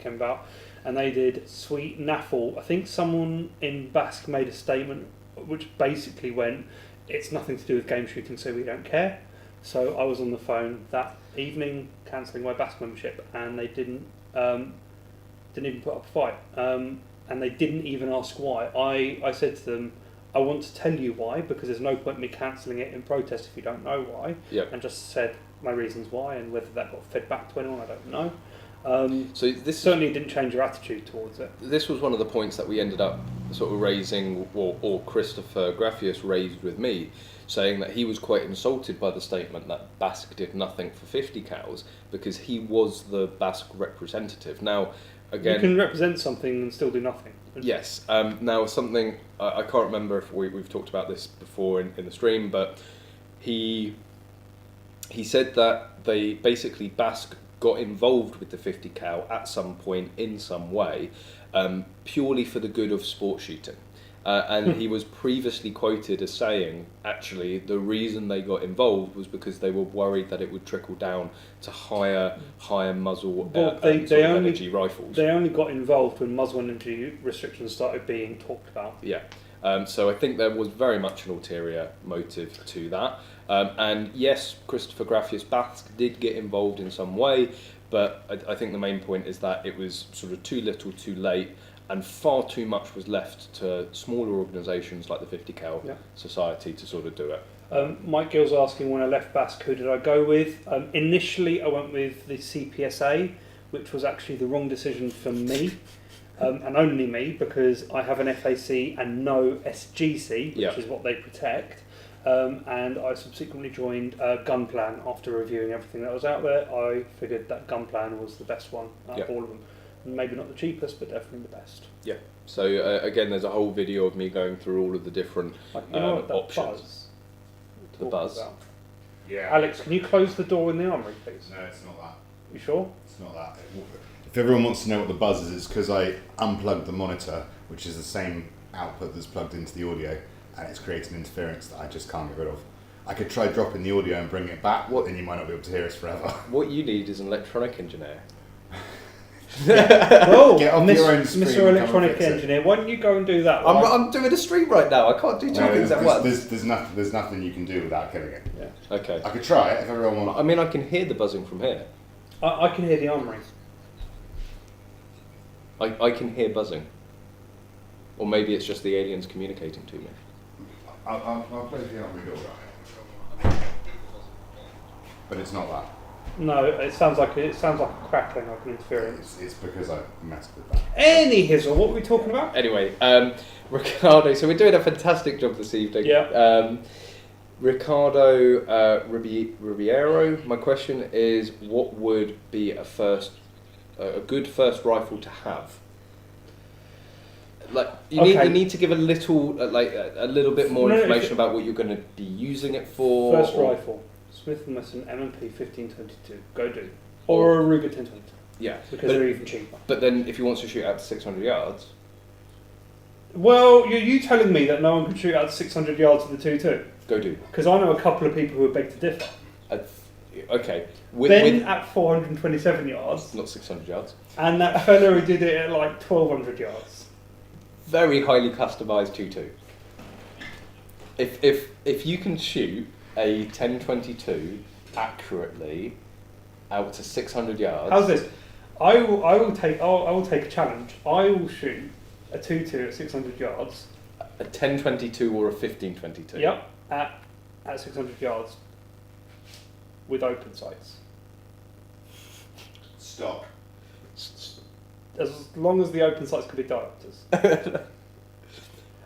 about, and they did sweet naffle. I think someone in Basque made a statement which basically went, it's nothing to do with game shooting, so we don't care. So I was on the phone that evening cancelling my Basque membership, and they didn't even put up a fight, and they didn't even ask why. I said to them, I want to tell you why, because there's no point in me cancelling it in protest if you don't know why. Yep. And just said my reasons why, and whether that got fed back to anyone, I don't know. So this certainly didn't change your attitude towards it. This was one of the points that we ended up sort of raising, or Christopher Graffius raised with me, saying that he was quite insulted by the statement that Basque did nothing for 50 cals because he was the Basque representative. Now, again, you can represent something and still do nothing. Yes. Now, something I can't remember if we've talked about this before in the stream, but he said that they basically Basque got involved with the 50 cal at some point in some way, purely for the good of sport shooting. And he was previously quoted as saying, actually, the reason they got involved was because they were worried that it would trickle down to higher muzzle energy rifles. They only got involved when muzzle energy restrictions started being talked about. Yeah. So I think there was very much an ulterior motive to that. And yes, Christopher Graffius Basque did get involved in some way, but I think the main point is that it was sort of too little too late, and far too much was left to smaller organisations like the 50 cal Society to sort of do it. Mike Gill's asking, when I left Basque, who did I go with? Initially I went with the CPSA, which was actually the wrong decision for me, and only me, because I have an FAC and no SGC, which is what they protect. And I subsequently joined Gunplan after reviewing everything that was out there. I figured that Gunplan was the best one out of all of them. Maybe not the cheapest, but definitely the best. Yeah. So again, there's a whole video of me going through all of the different options. The buzz. Yeah. Alex, can you close the door in the armoury, please? No, it's not that. You sure? It's not that. If everyone wants to know what the buzz is, it's because I unplugged the monitor, which is the same output that's plugged into the audio, and it's creating interference that I just can't get rid of. I could try dropping the audio and bring it back, What? then you might not be able to hear us forever. What you need is an electronic engineer. Oh, Get off your own screen and Mr. come and Electronic fix it. Engineer, why don't you go and do that? I'm doing a stream right now. I can't do two No, things at once. there's nothing you can do without killing it. Yeah. Okay. I could try it if everyone wants. I mean, I can hear the buzzing from here. I can hear the armory. I can hear buzzing. Or maybe it's just the aliens communicating to me. I'll play the armory door. But it's not that. No, it sounds like a crackling, like an interference. It's because I messed with that. Any hizzle, what were we talking about? Anyway, Ricardo, so we're doing a fantastic job this evening. Yeah. Ricardo Ribeiro, my question is, what would be a good first rifle to have? Like you need to give a little a little bit more information about what you're going to be using it for. First rifle, Smith & Wesson M&P 1522, go do, or a Ruger 1022. Yeah, because they're even cheaper. But then, if you want to shoot out to 600 yards, well, you're you telling me that no one can shoot out to 600 yards with a 2.2? go do. Because I know a couple of people who would beg to differ. Okay. Ben at 427 yards. Not 600 yards. And that fella who did it at like 1200 yards. Very highly customised 2.2. If you can shoot a 10.22 accurately out to 600 yards. How's this? I will take a challenge. I will shoot a 2.2 at 600 yards. A 10.22 or a 15.22. Yep, at 600 yards with open sights. Stop. As long as the open sights can be diopters.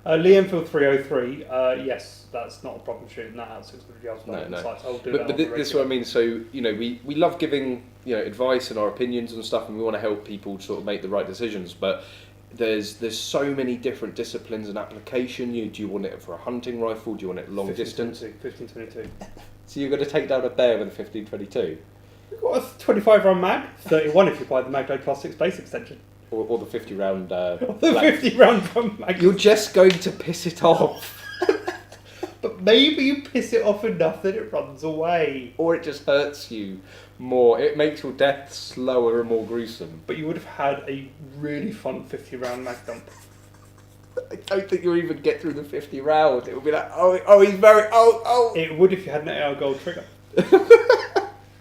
Lee Enfield 303, yes, that's not a problem shooting that out 600 yards with open sights. I'll do that. But this is what I mean. So we love giving advice and our opinions and stuff, and we want to help people sort of make the right decisions. But there's so many different disciplines and application. Do you want it for a hunting rifle? Do you want it long distance? 1522. So you're going to take down a bear with a 1522, You've got a 25 round mag, 31 if you buy the Magload Class 6 base extension. or the 50 round. The 50 round mag. You're just going to piss it off, But maybe you piss it off enough that it runs away. or it just hurts you more. It makes your death slower and more gruesome. But you would have had a really fun 50 round mag dump. I don't think you'll even get through the 50 round. It will be like, oh, he's very, oh. It would if you had an AR gold trigger.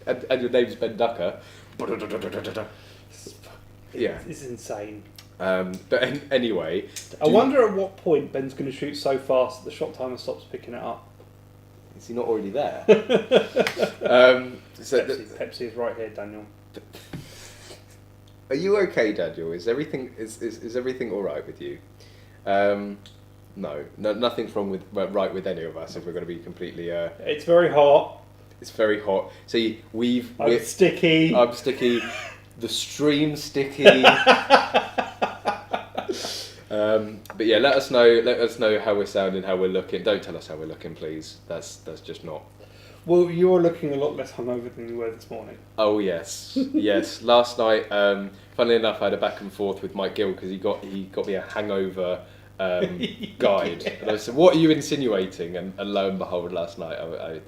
And your name's Ben Ducker. Yeah. It's insane. But anyway. I wonder at what point Ben's going to shoot so fast that the shot timer stops picking it up. Is he not already there? Pepsi is right here, Daniel. Are you okay, Daniel? Is everything all right with you? No, nothing's wrong with right with any of us. If we're going to be completely, It's very hot. it's very hot. See, I'm sticky. I'm sticky. The stream's sticky. But yeah, let us know how we're sounding, how we're looking. Don't tell us how we're looking, please. That's just not. Well, you're looking a lot less hungover than you were this morning. Oh yes, yes. Last night, funnily enough, I had a back and forth with Mike Gill because he got me a hangover guide, Yeah. and I said, "What are you insinuating?" And lo and behold, last night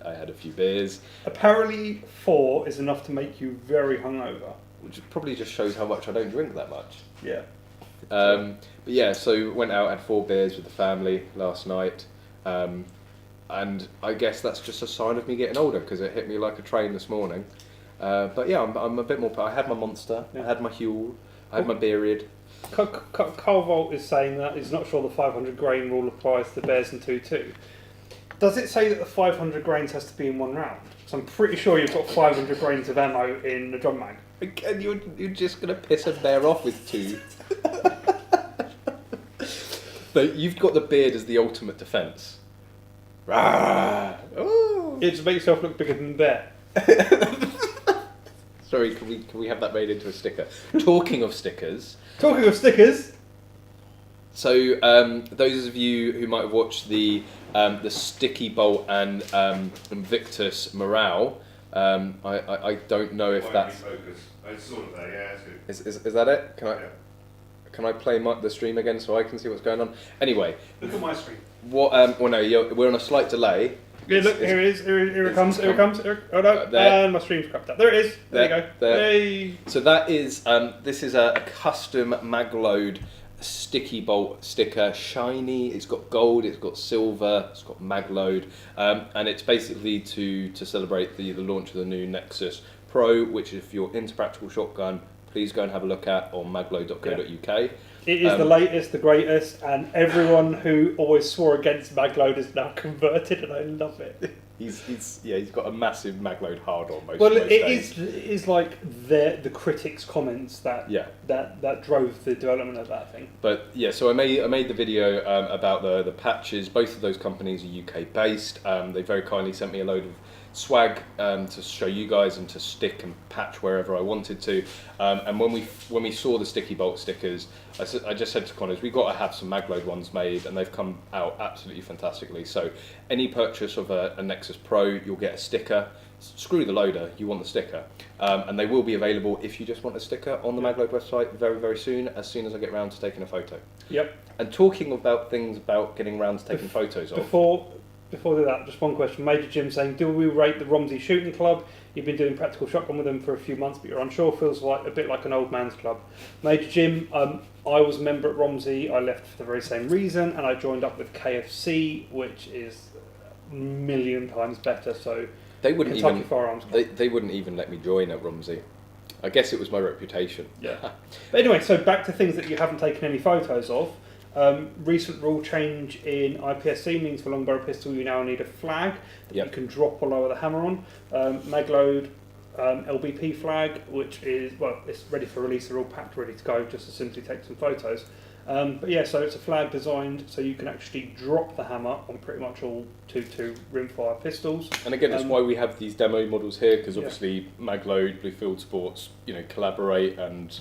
I had a few beers, Apparently 4 is enough to make you very hungover. which probably just shows how much I don't drink that much. Yeah. But yeah, so went out, had 4 beers with the family last night, and I guess that's just a sign of me getting older because it hit me like a train this morning. But yeah, I'm a bit more. I had my Monster, I had my Huel, I had my Beard. Carl Volt is saying that he's not sure the 500 grain rule applies to bears and 2.2. Does it say that the 500 grains has to be in one round? Because I'm pretty sure you've got 500 grains of ammo in the drum mag. And you're just gonna piss a bear off with 2. But you've got the beard as the ultimate defence. Rah! Ooh. It just makes yourself look bigger than the bear. Sorry, can we have that made into a sticker? Talking of stickers. Talking of stickers. So those of you who might have watched the Sticky Bolt and Invictus Morale, I don't know if that's. It's sort of there, yeah, it's good. Is that it? Can I play the stream again so I can see what's going on? Anyway, Look at my screen. what? Well, no, we're on a slight delay. Yeah, look, here it is. Here it comes. Here it comes. Oh no! There. And my stream's crapped up. There it is. There you go. There. Hey. So that is this is a custom Magload sticky bolt sticker, shiny. It's got gold, it's got silver, it's got Magload, and it's basically to celebrate the launch of the new Nexus Pro, which if you're into practical shotgun, please go and have a look at on magload.co.uk. It is the latest, the greatest, and everyone who always swore against Magload is now converted, and I love it. He's got a massive Magload hard on most. Well, most it days. is like the critics' comments that drove the development of that thing. But yeah, so I made the video about the patches. Both of those companies are UK based. They very kindly sent me a load of swag to show you guys and to stick and patch wherever I wanted to. And when we saw the sticky bolt stickers, I just said to Connors, we've got to have some Magload ones made, and they've come out absolutely fantastically. So any purchase of a Nexus Pro, you'll get a sticker. Screw the loader, you want the sticker. And they will be available if you just want a sticker on the Magload website very, very soon as I get round to taking a photo. Yep. And talking about things about getting round to taking photos of. Before I do that, just one question. Major Jim saying, do we rate the Romsey Shooting Club? You've been doing practical shotgun with them for a few months, but you're unsure. Feels like a bit like an old man's club. Major Jim, I was a member at Romsey. I left for the very same reason, and I joined up with KFC, which is a million times better. So They wouldn't Kentucky Firearms Club. they wouldn't even let me join at Romsey. I guess it was my reputation. Yeah. But anyway, so back to things that you haven't taken any photos of. Recent rule change in IPSC means for long barrel pistol you now need a flag that you can drop or lower the hammer on. Magload LBP flag, which is, well, it's ready for release, they're all packed ready to go, just to simply take some photos. But yeah, so it's a flag designed so you can actually drop the hammer on pretty much all 2.2 rimfire pistols. And again, that's why we have these demo models here, because obviously Magload, Blue Fieldsports, collaborate and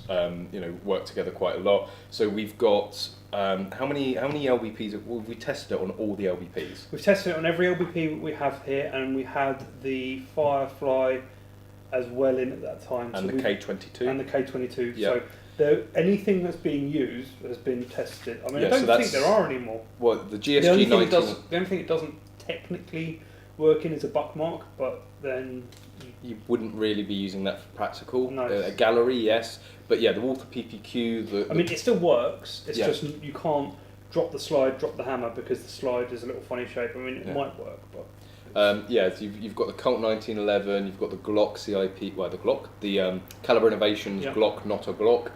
work together quite a lot. So we've got how many LBPs? Well, we tested it on all the LBPs. We've tested it on every LBP we have here, and we had the Firefly as well in at that time. And so the K22. And the K22. Yeah. So anything that's being used has been tested. I mean, I don't think there are anymore. Well, the GSG the only 19... the only thing it doesn't technically work in is a buckmark, but then... You wouldn't really be using that for practical. No. A gallery, yes. But yeah, the Walther PPQ... I mean, it still works. It's Yeah. just you can't drop the slide, drop the hammer, because the slide is a little funny shape. I mean, it might work, but... so you've got the Colt 1911, you've got the Glock CIP, the Caliber Innovations Glock, not a Glock,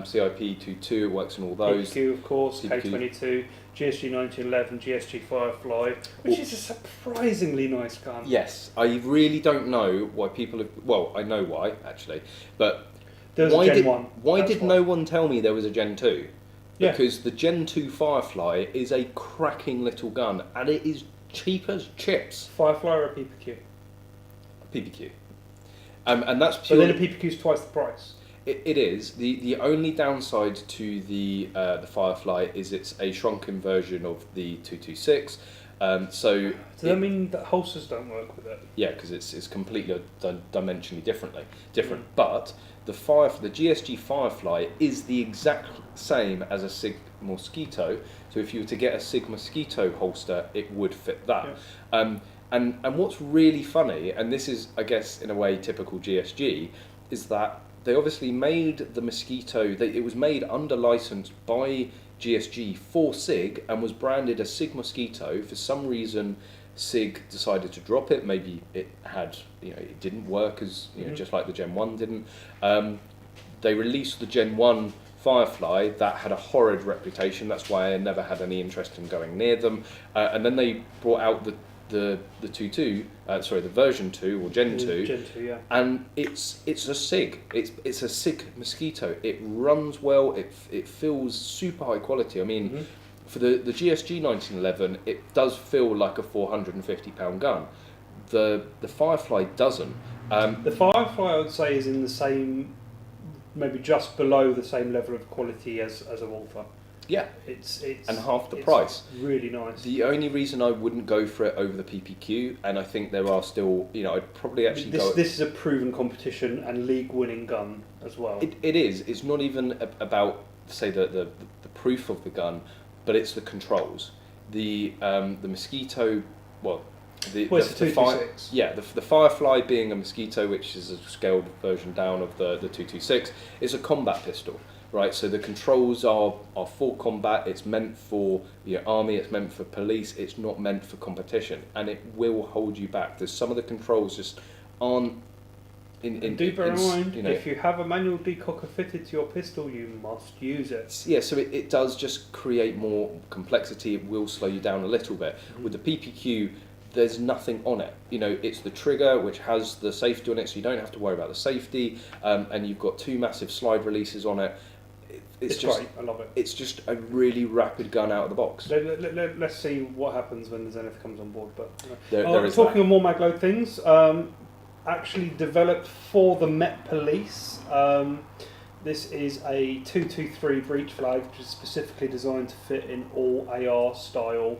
CIP 22, it works on all those. PPQ, of course, PPQ. K22, GSG 1911, GSG Firefly, which is a surprisingly nice gun. Yes, I really don't know why people have... Well, I know why, actually, but There's why a Gen did, 1. why did no one tell me there was a Gen 2? Yeah. Because the Gen 2 Firefly is a cracking little gun, and it is cheap as chips. Firefly or a PPQ? PPQ. And that's But purely... then a PPQ's twice the price. It is. The only downside to the Firefly is it's a shrunken version of the 226. Does that mean that holsters don't work with it? Yeah, because it's completely dimensionally different. But the GSG Firefly is the exact same as a Sig Mosquito. So if you were to get a Sig Mosquito holster, it would fit that. Yeah. And what's really funny, and this is, I guess, in a way typical GSG, is that they obviously made the Mosquito. It was made under license by GSG for Sig and was branded as Sig Mosquito. For some reason, Sig decided to drop it. Maybe it had, it didn't work as just like the Gen 1 didn't. They released the Gen 1 Firefly that had a horrid reputation. That's why I never had any interest in going near them. And then they brought out the version 2 or Gen 2. Gen 2, yeah. And it's a Sig. It's a Sig Mosquito. It runs well. It feels super high quality. I mean, for the GSG 1911, it does feel like a £450 gun. The Firefly doesn't. The Firefly, I would say, is in the same, maybe just below the same level of quality as a Walther. Yeah, it's and half the price. Really nice. The only reason I wouldn't go for it over the PPQ, and I think there are still, I'd probably actually go. This is a proven competition and league-winning gun as well. It is. It's not even about, say, the proof of the gun, but it's the controls. The Mosquito, well, Well, it's a 226. Yeah, the Firefly being a Mosquito, which is a scaled version down of the 226, is a combat pistol, right? So the controls are for combat. It's meant for your army. It's meant for police. It's not meant for competition, and it will hold you back. There's some of the controls just aren't. Do bear in mind, if you have a manual decocker fitted to your pistol, you must use it. Yeah, so it does just create more complexity. It will slow you down a little bit. With the PPQ, there's nothing on it. It's the trigger, which has the safety on it, so you don't have to worry about the safety. And you've got 2 massive slide releases on it. It's just great. I love it. It's just a really rapid gun out of the box. Let's see what happens when the Zenith comes on board. But there is talking of more Magload things. Actually developed for the Met Police. This is a 223 breech flag, which is specifically designed to fit in all AR style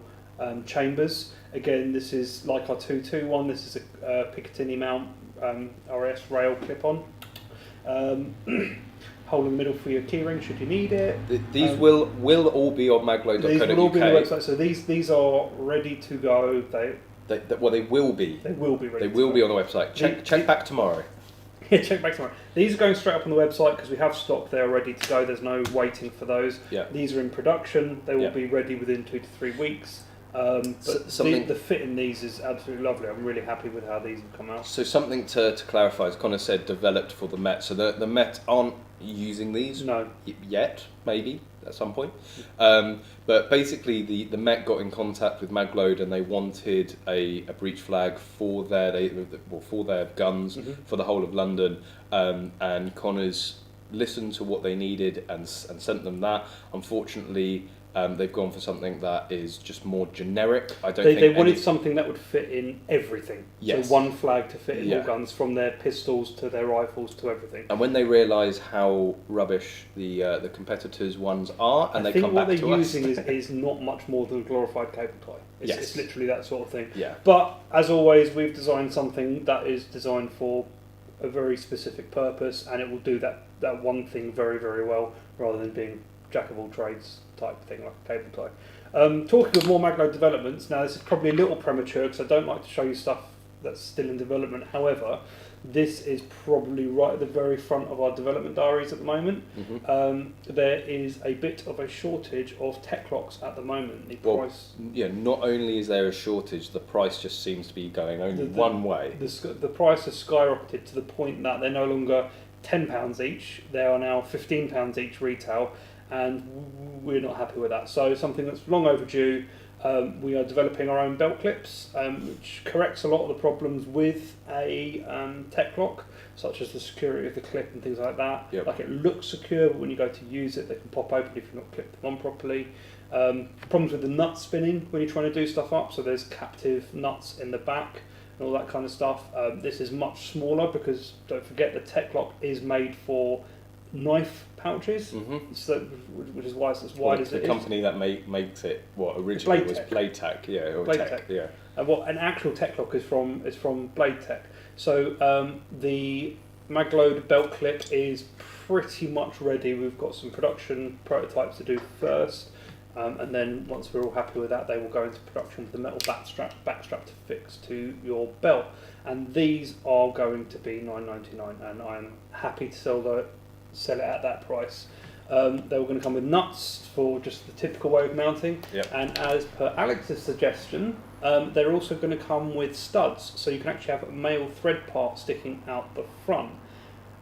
chambers. Again, this is like our 221. This is a Picatinny mount RS rail clip-on. Hole in the middle for your keyring should you need it. These will all be on magload.co.uk. These will all be on the website. So these are ready to go. They will be. They will be ready. They will be on the website. Check back tomorrow. Yeah, check back tomorrow. These are going straight up on the website because we have stock there ready to go. There's no waiting for those. Yeah. These are in production. They will be ready within 2 to 3 weeks. But the fit in these is absolutely lovely. I'm really happy with how these have come out. So something to clarify, as Connor said, developed for the Met. So the Met aren't using these yet, maybe at some point. But basically, the Met got in contact with Magload and they wanted a breech flag for their guns for the whole of London. And Connors listened to what they needed and sent them that. Unfortunately, they've gone for something that is just more generic. They wanted something that would fit in everything. Yes. So one flag to fit in all guns, from their pistols to their rifles to everything. And when they realise how rubbish the competitors' ones are, and they come back to us, I think what they're using is not much more than a glorified cable tie. It's literally that sort of thing. Yeah. But as always, we've designed something that is designed for a very specific purpose, and it will do that one thing very, very well, rather than being jack of all trades type thing like a cable tie. Talking of more Magload developments, now this is probably a little premature because I don't like to show you stuff that's still in development. However, this is probably right at the very front of our development diaries at the moment. There is a bit of a shortage of tech locks at the moment. Not only is there a shortage, the price just seems to be going only one way. The price has skyrocketed to the point that they're no longer £10 each, they are now £15 each retail, and we're not happy with that. So something that's long overdue. We are developing our own belt clips, which corrects a lot of the problems with a tech lock, such as the security of the clip and things like that. Yep. Like, it looks secure, but when you go to use it, they can pop open if you've not clipped them on properly. Problems with the nut spinning when you're trying to do stuff up, so there's captive nuts in the back and all that kind of stuff. This is much smaller because, don't forget, the tech lock is made for knife pouches, so, which is why it's as wide as it is. The company that makes it, originally was Blade Tech, Blade Tech. An actual tech lock is from Blade Tech. So the Magload belt clip is pretty much ready. We've got some production prototypes to do first, and then once we're all happy with that, they will go into production with the metal backstrap to fix to your belt. And these are going to be $9.99, and I'm happy to sell it at that price. They were going to come with nuts for just the typical way of mounting, and as per Alex's suggestion, they're also going to come with studs, so you can actually have a male thread part sticking out the front.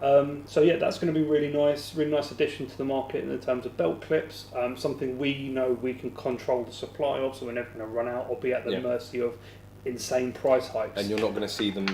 So yeah, that's going to be really nice addition to the market in terms of belt clips. Something we know we can control the supply of, so we're never going to run out or be at the mercy of insane price hikes. And you're not going to see them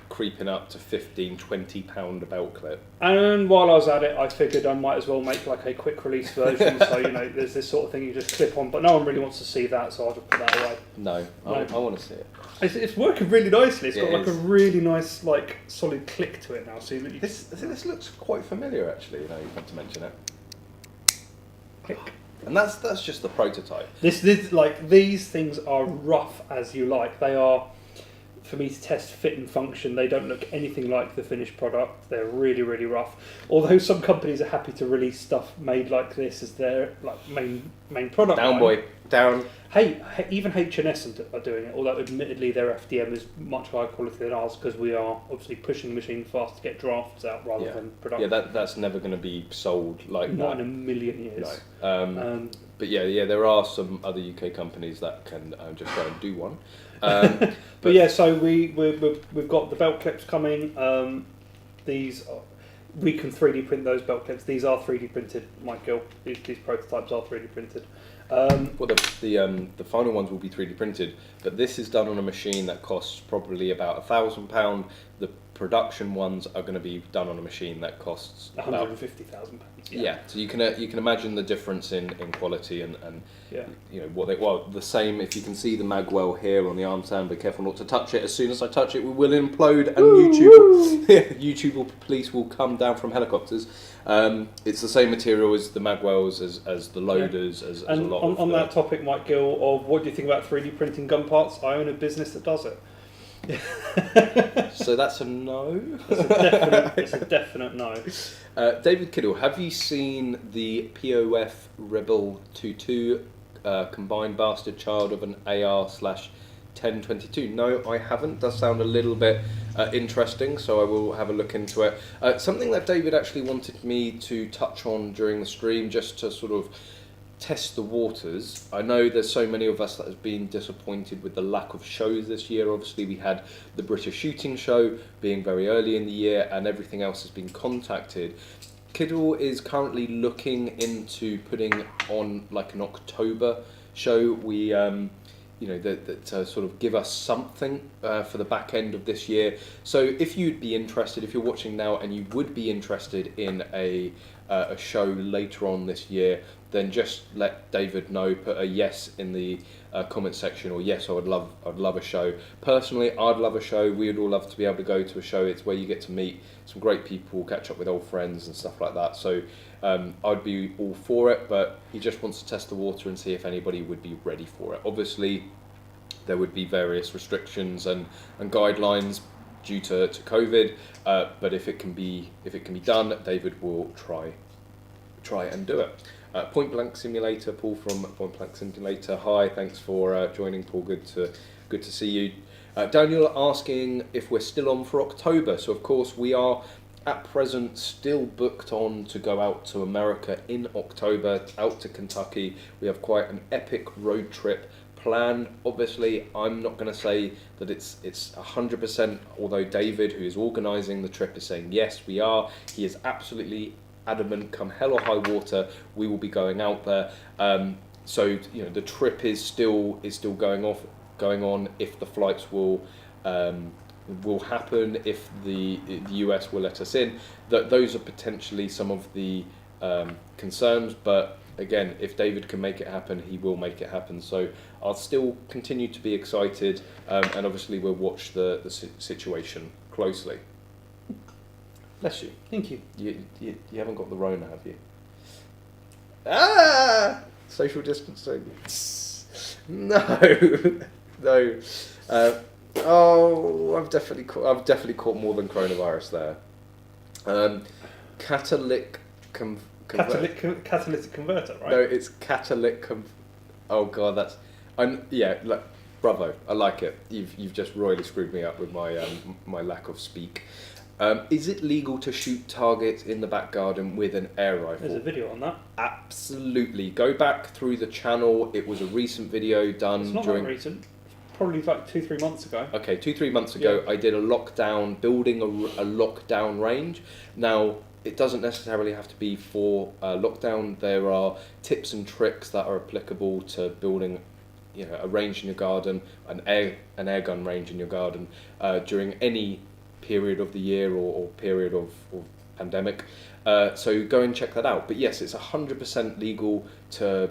creeping up to £15-20 a belt clip. And while I was at it, I figured I might as well make like a quick release version. So there's this sort of thing you just clip on, but no one really wants to see that, so I'll just put that away. No. I want to see it. It's working really nicely. It's got like a really nice, like, solid click to it now. So this looks quite familiar, actually. You want to mention it. Click. And that's just the prototype. These things are rough as you like. They are, for me to test fit and function, they don't look anything like the finished product. They're really, really rough. Although some companies are happy to release stuff made like this as their main product. Down, boy, down. Even H&S are doing it, although admittedly their FDM is much higher quality than ours because we are obviously pushing the machine fast to get drafts out rather than production. Yeah, that's never going to be sold like Not that. in a million years. No. But yeah, there are some other UK companies that can just go and do one. But yeah, so we've got the belt clips coming. We can 3D print those belt clips. These are 3D printed, Michael. These prototypes are 3D printed. Well, the final ones will be 3D printed, but this is done on a machine that costs probably about £1,000. The production ones are going to be done on a machine that costs about £150,000. Yeah, so you can imagine the difference in quality and you know the same. If you can see the magwell here on the arm stand, be careful not to touch it. As soon as I touch it, we will implode, and YouTube police will come down from helicopters. It's the same material as the magwells, as the loaders, as a lot of. On that topic, Mike Gill, of what do you think about 3D printing gun parts? I own a business that does it. So that's a no. It's a definite no. David Kiddle, have you seen the POF Rebel 22 combined bastard child of an AR/1022? No, I haven't. Does sound a little bit interesting, so I will have a look into it. Something that David actually wanted me to touch on during the stream, just to sort of test the waters. I know there's so many of us that have been disappointed with the lack of shows this year. Obviously we had the British Shooting Show being very early in the year, and everything else has been contacted. Kiddle is currently looking into putting on like an October show. We that sort of give us something for the back end of this year. So if you'd be interested, if you're watching now and you would be interested in a show later on this year, then just let David know. Put a yes in the comment section, or yes, I'd love a show. Personally, I'd love a show. We'd all love to be able to go to a show. It's where you get to meet some great people, catch up with old friends and stuff like that. So I'd be all for it, but he just wants to test the water and see if anybody would be ready for it. Obviously, there would be various restrictions and guidelines due to COVID, but if it can be done, David will try and do it. Point Blank Simulator, Paul from Point Blank Simulator. Hi, thanks for joining, Paul. Good to see you. Daniel asking if we're still on for October. So of course we are at present still booked on to go out to America in October, out to Kentucky. We have quite an epic road trip planned. Obviously, I'm not going to say that it's 100%. Although David, who is organising the trip, is saying yes, we are. He is absolutely adamant, come hell or high water, we will be going out there. So the trip is still going on. If the flights will happen, if the US will let us in, those are potentially some of the concerns. But again, if David can make it happen, he will make it happen. So I'll still continue to be excited, and obviously we'll watch the situation closely. Bless you. Thank you. You haven't got the Rona, have you? Ah! Social distancing. No. I've definitely caught more than coronavirus there. Catalytic catalytic converter, right? No, it's catalytic. Oh god, that's. Bravo. I like it. You've just royally screwed me up with my my lack of speak. Is it legal to shoot targets in the back garden with an air rifle? There's a video on that. Absolutely. Go back through the channel. It was a recent video done It's not during. that recent. Probably like 2-3 months ago. Okay, 2-3 months ago, I did a lockdown, building a lockdown range. Now, it doesn't necessarily have to be for lockdown. There are tips and tricks that are applicable to building, a range in your garden, an air gun range in your garden during any period of the year or period of pandemic. So go and check that out. But yes, it's 100% legal to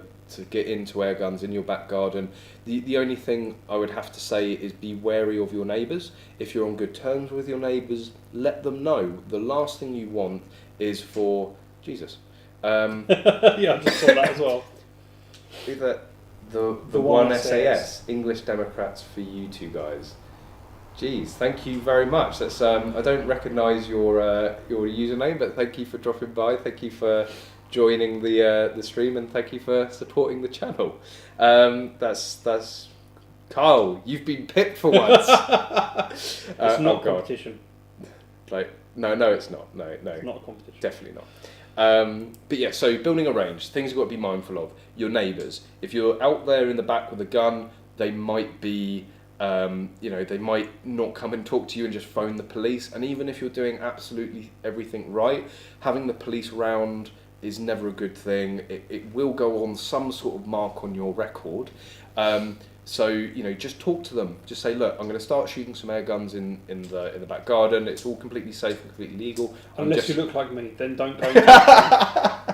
get into air guns in your back garden. The only thing I would have to say is be wary of your neighbours. If you're on good terms with your neighbours, let them know. The last thing you want is for Jesus. Yeah, I just saw that as well. The one SAS, English Democrats for you two guys. Jeez, thank you very much. That's I don't recognise your username, but thank you for dropping by. Thank you for joining the stream, and thank you for supporting the channel. That's Carl. You've been picked for once. It's not competition. Like no, it's not. No, It's not a competition. definitely not. But yeah, so building a range, things you've got to be mindful of. Your neighbours. If you're out there in the back with a gun, they might be, they might not come and talk to you and just phone the police. And even if you're doing absolutely everything right, having the police round is never a good thing. It will go on some sort of mark on your record. So just talk to them. Just say, look, I'm going to start shooting some air guns in the back garden. It's all completely safe and completely legal. Unless you look like me, then don't go.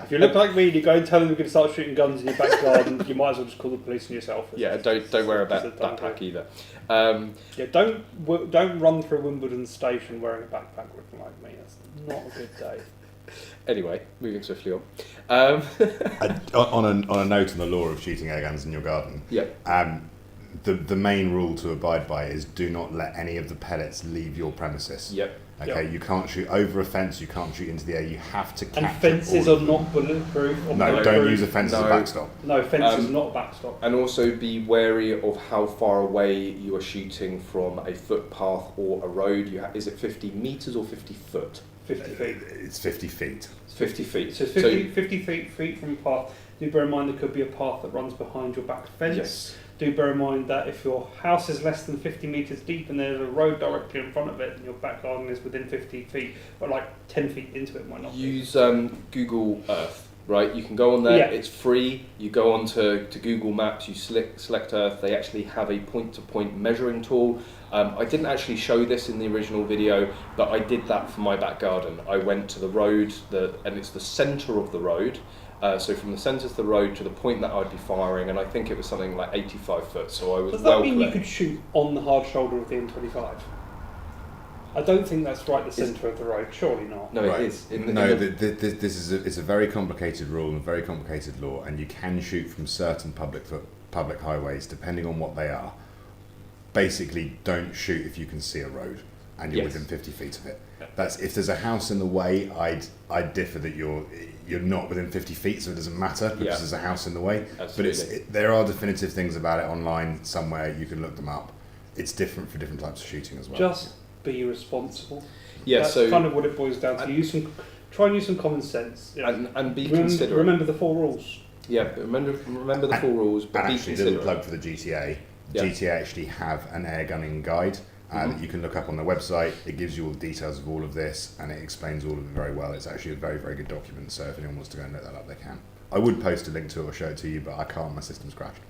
If you look like me, and you go and tell them you're going to start shooting guns in your back garden, you might as well just call the police on yourself. Yeah, don't wear a backpack either. Yeah, don't run through Wimbledon station wearing a backpack looking like me. That's not a good day. Anyway, moving swiftly on. On a note on the law of shooting air guns in your garden. Yeah. The main rule to abide by is do not let any of the pellets leave your premises. Yep. Okay, you can't shoot over a fence, you can't shoot into the air, you have to capture And fences all are not bulletproof. Or No, bulletproof. don't use a fence as a No. backstop. No, fence is not a backstop. And also be wary of how far away you are shooting from a footpath or a road. Is it 50 metres or 50 foot? 50 feet. It's 50 feet. It's 50 feet. So 50 feet from a path. Do bear in mind there could be a path that runs behind your back fence. Yes. Do bear in mind that if your house is less than 50 metres deep and there's a road directly in front of it and your back garden is within 50 feet, or like 10 feet into it might not Use Google Earth, right? You can go on there, Yeah. it's free. You go on to Google Maps, you select Earth. They actually have a point-to-point measuring tool. I didn't actually show this in the original video, but I did that for my back garden. I went to the road, and it's the centre of the road. So from the centre of the road to the point that I'd be firing, and I think it was something like 85 foot, so I was Does well that mean you clear. could shoot on the hard shoulder of the M25? I don't think that's right, the centre of the road. Surely not. No, Right. it is. This is it's a very complicated rule and a very complicated law, and you can shoot from certain public highways depending on what they are. Basically, don't shoot if you can see a road and you're Yes. within 50 feet of it. That's if there's a house in the way. I'd differ that you're not within 50 feet, so it doesn't matter because Yeah. there's a house in the way. Absolutely. But there are definitive things about it online somewhere. You can look them up. It's different for different types of shooting as well. Just be responsible. Yeah, That's so kind of what it boils down to. Try and use some common sense. You know. and be considerate. Remember the 4 rules. Yeah, but remember the 4 rules, but And be actually, little considerate. plug for the GTA. Yeah. GTA actually have an air gunning guide that you can look up on their website. It gives you all the details of all of this, and it explains all of it very well. It's actually a very, very good document, so if anyone wants to go and look that up, they can. I would post a link to it or show it to you, but I can't, my system's crashed.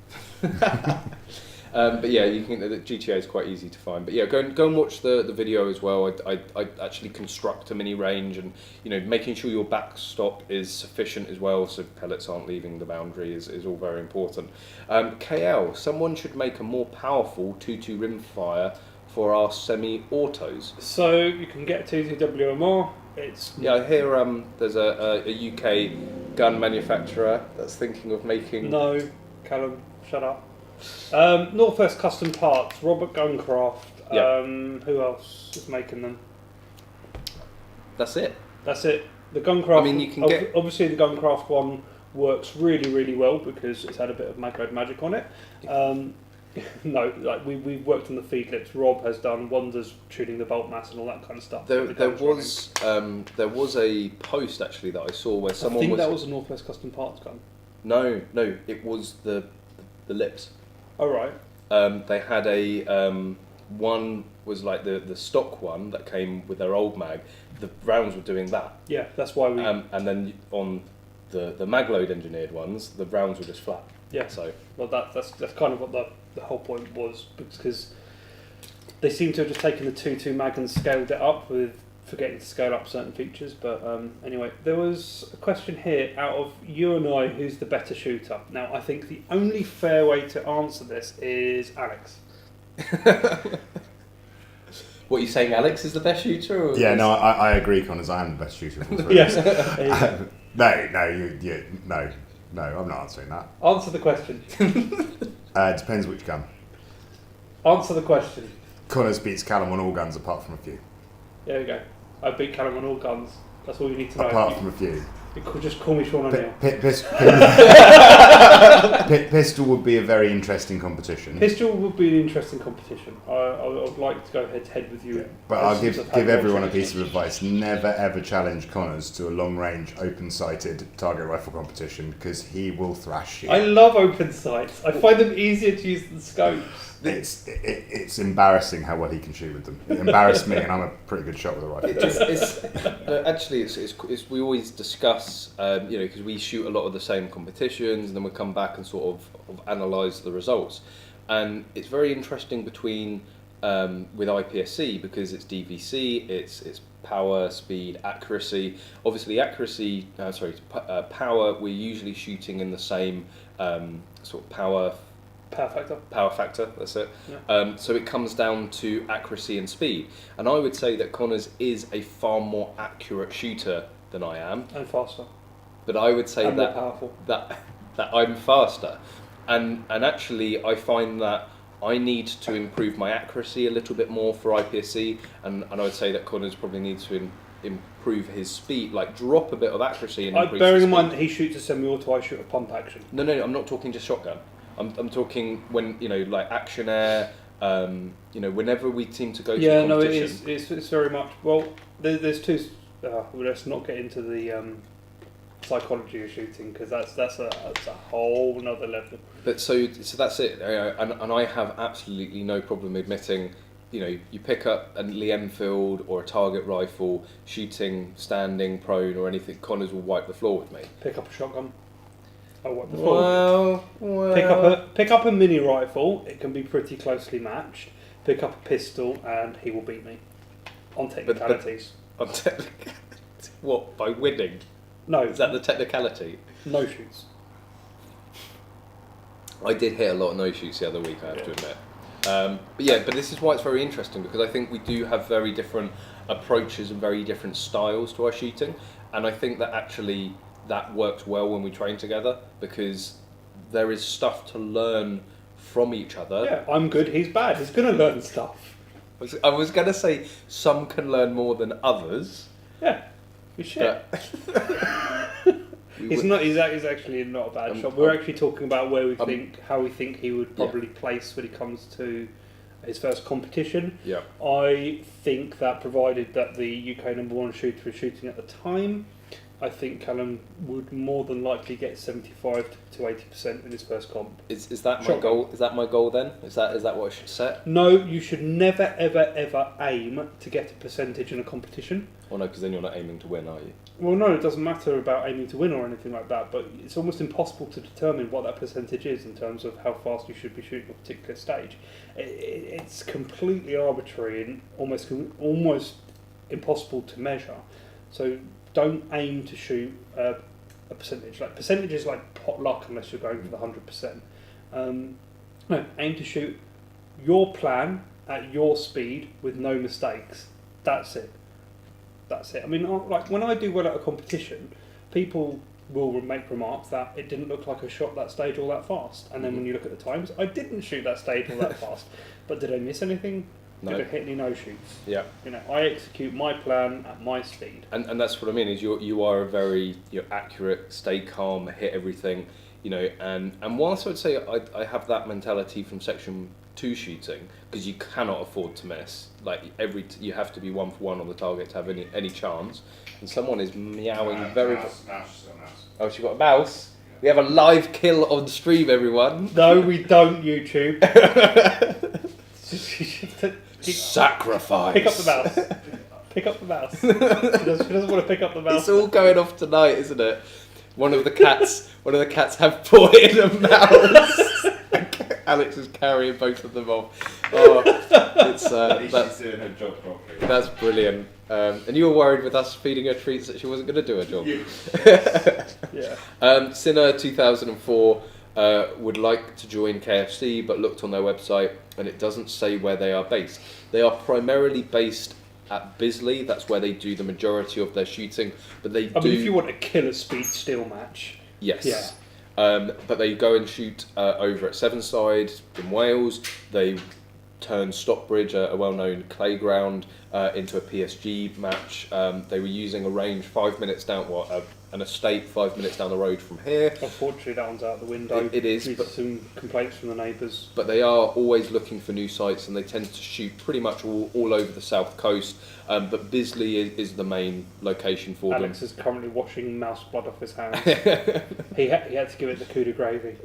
But yeah, you can. The GTA is quite easy to find. But yeah, go and watch the video as well. I actually construct a mini range, and making sure your backstop is sufficient as well, so pellets aren't leaving the boundary is all very important. KL, someone should make a more powerful 2.2 rimfire for our semi-autos. So you can get 22 WMR. It's Yeah, I hear there's a UK gun manufacturer that's thinking of making. no, Callum, shut up. Northwest Custom Parts, Robert Guncraft. Yeah. Who else is making them? That's it. That's it. The Guncraft. I mean, you can get- obviously the Guncraft one works really, really well because it's had a bit of Magload magic on it. No, like we've worked on the feed lips. Rob has done wonders tuning the bolt mass and all that kind of stuff. There The guns was a post actually that I saw where running. someone I think that was a Northwest Custom Parts gun. No, it was the lips. All right. They had a one was like the stock one that came with their old mag. The rounds were doing that, Yeah, that's why we. and then on the Magload engineered ones, the rounds were just flat. Yeah. So Well, that's kind of what the whole point was, because they seem to have just taken the 2.2 mag and scaled it up with forgetting to scale up certain features. But anyway, there was a question here out of you and I, who's the better shooter? Now, I think the only fair way to answer this is Alex. what are you saying? Alex is the best shooter? Or Yeah, no, I agree, Connors. I am the best shooter of all three. Yes. There you go. No, I'm not answering that. Answer the question. It depends which gun. Answer the question. Connors beats Callum on all guns apart from a few. There we go. I beat Callum on all guns. That's all you need to know. Apart from a few. You could just call me Sean O'Neill. Pistol would be a very interesting competition. Pistol would be an interesting competition. I would like to go head to head with you. But I'll give everyone a piece of advice. Never ever challenge Conners to a long range, open sighted target rifle competition because he will thrash you. I love open sights. I find them easier to use than scopes. It's embarrassing how well he can shoot with them. It embarrassed me, and I'm a pretty good shot with a rifle. Actually, we always discuss, because we shoot a lot of the same competitions, and then we come back and sort of analyse the results. And it's very interesting between with IPSC because it's DVC, it's power, speed, accuracy. Obviously, power. We're usually shooting in the same sort of power factor, that's it. Yeah. So it comes down to accuracy and speed. And I would say that Conners is a far more accurate shooter than I am. And faster. But I would say and more powerful. that I'm faster. And actually I find that I need to improve my accuracy a little bit more for IPSC, and I would say that Conners probably needs to improve his speed, like drop a bit of accuracy and increase bearing his in mind speed. that he shoots a semi-auto, I shoot a pump action. No, I'm not talking just shotgun. I'm talking when, like action air, whenever we seem to go to a competition. No, it's very much, well, there's two, let's not get into the psychology of shooting, because that's a whole nother level. But so that's it, and I have absolutely no problem admitting, you pick up a Lee Enfield or a target rifle, shooting, standing, prone or anything, Conners will wipe the floor with me. Pick up a shotgun. Well, pick up a mini rifle. It can be pretty closely matched. Pick up a pistol, and he will beat me on technicalities. What, by winning? No, is that the technicality? No shoots. I did hit a lot of no shoots the other week, I have to admit. But this is why it's very interesting, because I think we do have very different approaches and very different styles to our shooting, and I think that actually that works well when we train together, because there is stuff to learn from each other. Yeah, I'm good, he's bad, he's going to learn stuff. I was going to say some can learn more than others. Yeah, you should. He's actually not a bad shot. We're actually talking about how we think he would probably place when it comes to his first competition. Yeah. I think that provided that the UK #1 shooter is shooting at the time, I think Callum would more than likely get 75 to 80% in his first comp. Is that my goal? Is that my goal then? Is that what I should set? No, you should never ever aim to get a percentage in a competition. Well, no, because then you're not aiming to win, are you? Well, no, it doesn't matter about aiming to win or anything like that, but it's almost impossible to determine what that percentage is in terms of how fast you should be shooting a particular stage. It's completely arbitrary and almost impossible to measure. So don't aim to shoot a percentage. Like percentages like pot luck unless you're going for the 100%. No, aim to shoot your plan at your speed with no mistakes. That's it. I mean, like when I do well at a competition, people will make remarks that it didn't look like I shot that stage all that fast. And then when you look at the times, I didn't shoot that stage all that fast. But did I miss anything? No. Did I hit any no-shoots? Yeah. I execute my plan at my speed. And that's what I mean, is you are a very accurate, stay calm, hit everything, and whilst I would say I have that mentality from Section 2 shooting, because you cannot afford to miss. Like you have to be 1 for 1 on the target to have any chance. And someone is meowing very. Mouse. Oh, she got a mouse. Yeah. We have a live kill on stream, everyone. No, we don't, YouTube. Sacrifice. Pick up the mouse. Pick up the mouse. She doesn't want to pick up the mouse. It's all going off tonight, isn't it? One of the cats have brought in a mouse. Alex is carrying both of them off. Oh, that's doing her job properly. That's brilliant. And you were worried with us feeding her treats that she wasn't going to do her job. Yeah. Sinner 2004 would like to join KFC, but looked on their website and it doesn't say where they are based. They are primarily based at Bisley. That's where they do the majority of their shooting. But they do. I mean, if you want a killer speed steel match. Yes. Yeah. But they go and shoot over at Sevenside in Wales. They turn Stockbridge, a well-known clay ground, into a PSG match. They were using a range 5 minutes down, an estate 5 minutes down the road from here. Unfortunately, that one's out the window. It is, due to but some complaints from the neighbours. But they are always looking for new sites, and they tend to shoot pretty much all over the south coast. But Bisley is the main location for Alex them. is currently washing mouse blood off his hands. he had to give it the coup de gravy.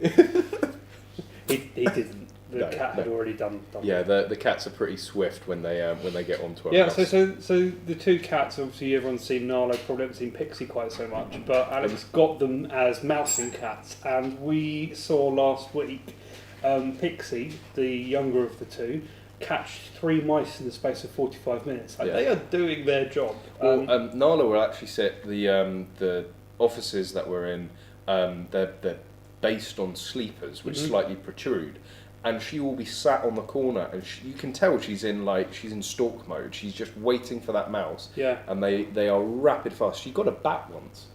he didn't. The cat had already done Yeah, it. the cats are pretty swift when they get onto a Yeah, mouse. so the two cats, obviously everyone's seen Narlo, probably haven't seen Pixie quite so much, but Alex got them as mousing cats, and we saw last week Pixie, the younger of the two, catch 3 mice in the space of 45 minutes. Like, Yeah. They are doing their job. Well, Nala will actually sit the offices that we're in. They're based on sleepers, which slightly protrude, and she will be sat on the corner, and you can tell she's in stalk mode. She's just waiting for that mouse. Yeah. And they are rapid fast. She got a bat once.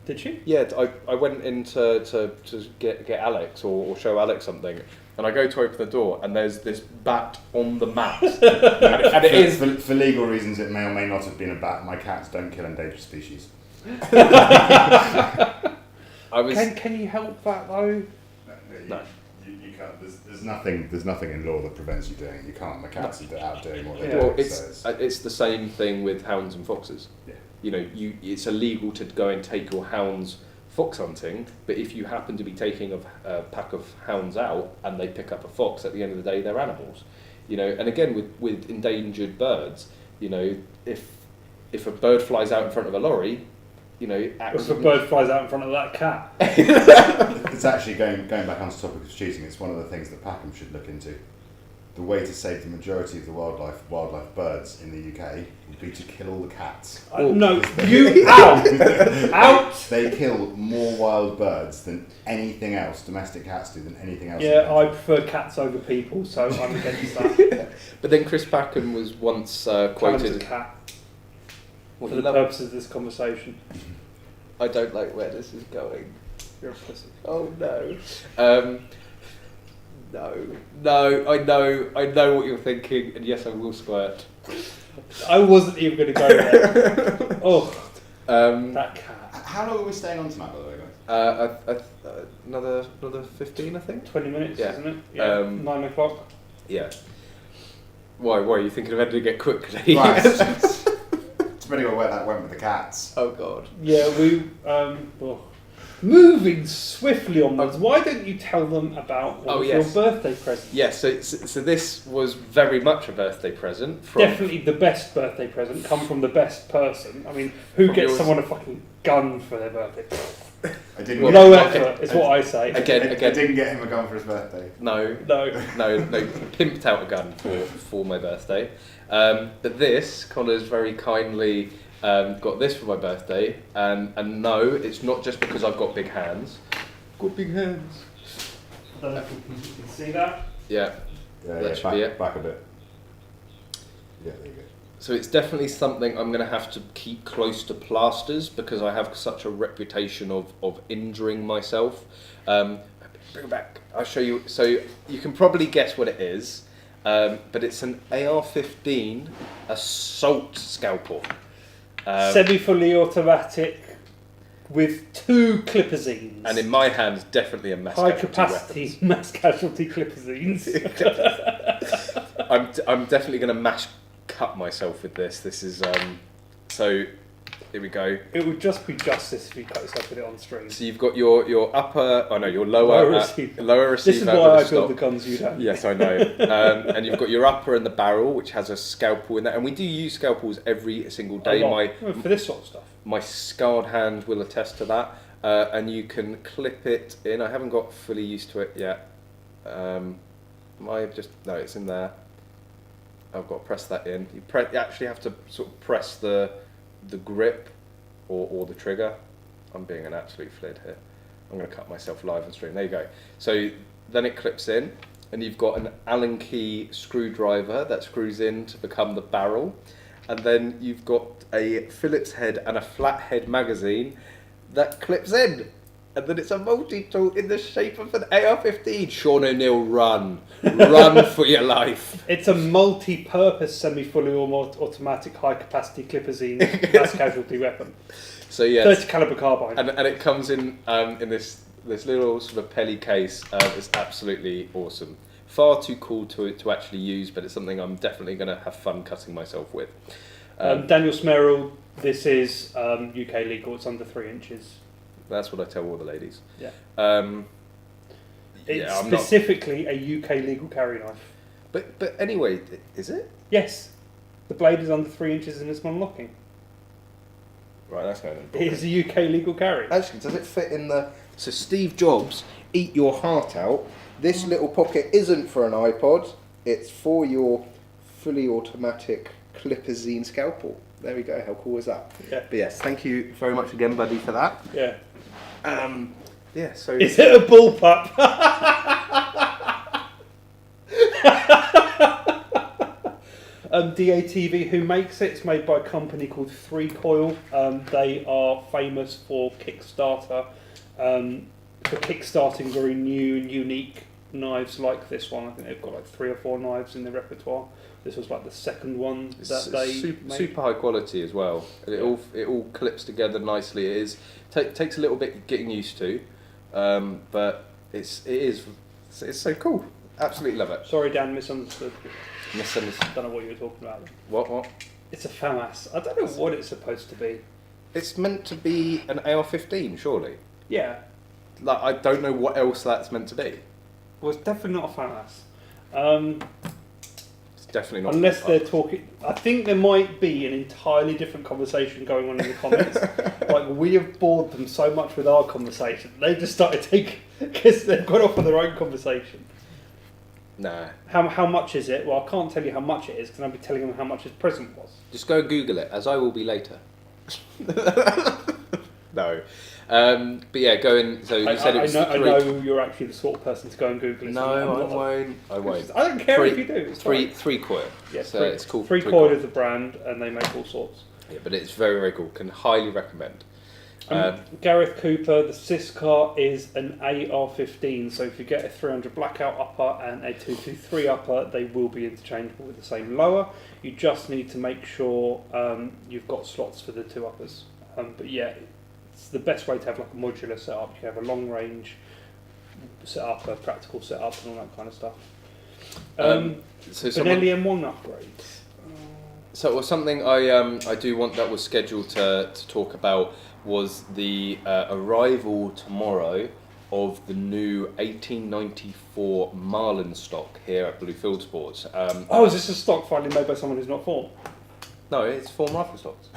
Did she? Yeah, I went in to get Alex or show Alex something, and I go to open the door, and there's this bat on the mat. and it is for legal reasons. It may or may not have been a bat. My cats don't kill endangered species. Can you help that though? No. You can't. There's nothing in law that prevents you doing it. You can't. The cats are out doing what they do. Well, so it's the same thing with hounds and foxes. Yeah. You know, it's illegal to go and take your hounds fox hunting, but if you happen to be taking a pack of hounds out and they pick up a fox, at the end of the day, they're animals. You know, and again with endangered birds, you know, if a bird flies out in front of a lorry, you know, If a bird flies out in front of that cat. it's actually going back on the topic of shooting. It's one of the things that Packham should look into. The way to save the majority of the wildlife birds in the UK would be to kill all the cats. No, you out! Out! They kill more wild birds than anything else. Domestic cats do than anything else. Yeah, I prefer cats over people, so I'm against that. But then Chris Packham was once Callum's a quoted. cat. What For you the love- purposes of this conversation. I don't like where this is going. You're a pussy. Oh no. No, I know what you're thinking, and yes, I will squirt. I wasn't even going to go there. Oh, that cat. How long are we staying on tonight, by the way, guys? Another 15, I think. 20 minutes, Yeah. isn't it? Yeah. 9 o'clock. Yeah. Why are you thinking of ending it quickly? Right. Depending on where that went with the cats. Oh God. Yeah, moving swiftly onwards. Why don't you tell them about your birthday present? Yes. So this was very much a birthday present. Definitely the best birthday present. Come from the best person. I mean, who From gets yours. someone a fucking gun for their birthday? I didn't. No get, effort. Is what I say. I didn't get him a gun for his birthday. No. No. Pimped out a gun for my birthday. But this, Connor's very kindly got this for my birthday, and no, it's not just because I've got big hands. Got big hands. I don't know if you can see that. Yeah. That should be it. Back a bit. Yeah, there you go. So it's definitely something I'm going to have to keep close to plasters because I have such a reputation of injuring myself. Bring it back. I'll show you. So you can probably guess what it is, but it's an AR-15 assault scalpel. Semi-fully automatic with 2 clipazines. And in my hands, definitely a mass high casualty capacity weapon. mass casualty clipazines. I'm definitely going to mass cut myself with this. This is so. Here we go. It would just be justice if you cut yourself with it on stream. So you've got your upper, your lower receiver. lower receiver. This is why with I a build the stock. guns you don't. Yes, I know. And you've got your upper and the barrel, which has a scalpel in that. And we do use scalpels every single day. Well, for this sort of stuff. My scarred hand will attest to that. And you can clip it in. I haven't got fully used to it yet. It's in there. I've got to press that in. You actually have to sort of press the grip or the trigger. I'm being an absolute flid here. I'm going to cut myself live on stream. There you go. So then it clips in, and you've got an Allen key screwdriver that screws in to become the barrel, and then you've got a Phillips head and a flathead magazine that clips in. and then it's a multi-tool in the shape of an AR-15. Sean O'Neill, run for your life. It's a multi-purpose, semi-fully automatic, high-capacity clipazine mass casualty weapon. So yeah, 30 caliber carbine. and it comes in this little sort of pelly case. It's absolutely awesome. Far too cool to actually use, but it's something I'm definitely going to have fun cutting myself with. Daniel Smerrill, this is UK legal. It's under 3 inches. That's what I tell all the ladies. Yeah. Yeah, It's I'm not- specifically a UK legal carry knife. But anyway, is it? Yes. The blade is under 3 inches and it's non-locking. Right, that's going It is a UK legal carry. Actually, does it fit in the... So Steve Jobs, eat your heart out. This little pocket isn't for an iPod. It's for your fully automatic clipazine scalpel. There we go. How cool is that? Yeah. But yes, thank you very much again, buddy, for that. Yeah. Yeah, so... Is it a bullpup? DATV, who makes it? It's made by a company called 3Coil. They are famous for Kickstarter, for kickstarting very new and unique knives like this one. I think they've got like 3 or 4 knives in their repertoire. This was like the second one that they made. Super high quality as well. And it all clips together nicely. It is takes a little bit getting used to, but it is so cool. Absolutely love it. Sorry, Dan, misunderstood. Misunderstood. Don't know what you were talking about. What? It's a FAMAS. I don't know what it's supposed to be. It's meant to be an AR-15, surely. Yeah. Like, I don't know what else that's meant to be. Well, it's definitely not a FAMAS. It's definitely not. Unless they're talking... I think there might be an entirely different conversation going on in the comments. Like, we have bored them so much with our conversation. They've just started taking... Because they've gone off on their own conversation. Nah. How much is it? Well, I can't tell you how much it is because I'll be telling them how much his present was. Just go Google it, as I will be later. No. But yeah, go in. So you said it was I know you're actually the sort of person to go and Google it. No, I won't. I don't care if you do. It's fine. 3Coil. Yes, so it's called 3Coil is the brand, and they make all sorts. Yeah, but it's very, very cool. Can highly recommend. Gareth Cooper, the Siskar is an AR-15, so if you get a 300 blackout upper and a 223 upper, they will be interchangeable with the same lower. You just need to make sure you've got slots for the 2 uppers. But yeah, it's the best way to have like a modular setup. You have a long range setup, a practical setup, and all that kind of stuff. So Benelli M1 upgrades. So something I do want that was scheduled to talk about was the arrival tomorrow of the new 1894 Marlin stock here at Blue Fieldsports. Is this a stock finally made by someone who's not form? No, it's form rifle stocks.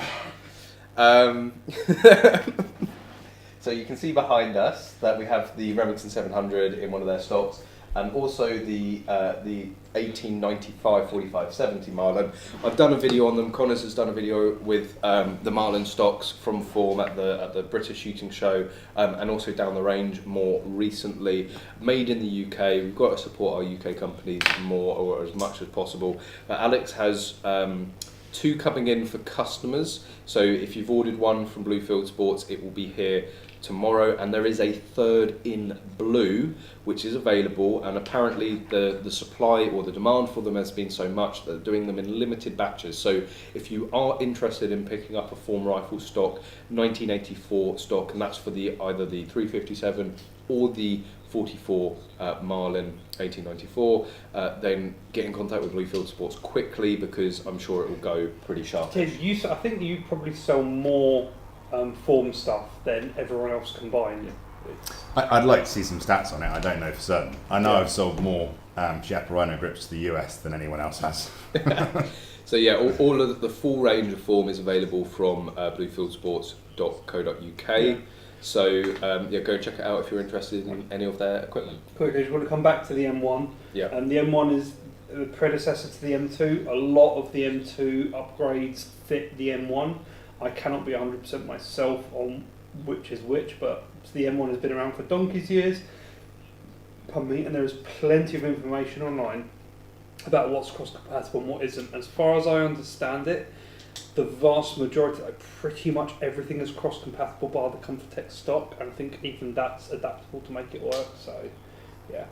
So you can see behind us that we have the Remington 700 in one of their stocks, and also the 1895 4570 Marlin. I've done a video on them. Conners has done a video with the Marlin stocks from form at the British Shooting Show, and also down the range more recently. Made in the UK. We've got to support our UK companies more, or as much as possible. Alex has 2 coming in for customers. So if you've ordered one from Blue Fieldsports, it will be here tomorrow, and there is a 3rd in blue which is available, and apparently the supply or the demand for them has been so much that they're doing them in limited batches. So if you are interested in picking up a form rifle stock, 1984 stock, and that's for either the 357 or the 44 Marlin 1894, then get in contact with Blue Fieldsports quickly, because I'm sure it will go pretty sharp. Ted, I think you probably sell more form stuff than everyone else combined. I'd like to see some stats on it. I don't know for certain. I know I've sold more Rhino grips to the US than anyone else has. So yeah, all of the full range of form is available from bluefieldsports.co.uk. Yeah. So yeah, go check it out if you're interested in any of their equipment. Quickly, I just want to come back to the M1. Yeah. The M1 is the predecessor to the M2. A lot of the M2 upgrades fit the M1. I cannot be 100% myself on which is which, but the M1 has been around for donkey's years. Pardon me, and there is plenty of information online about what's cross-compatible and what isn't. As far as I understand it, the vast majority, like pretty much everything is cross-compatible bar the Comfortex stock, and I think even that's adaptable to make it work. So, yeah,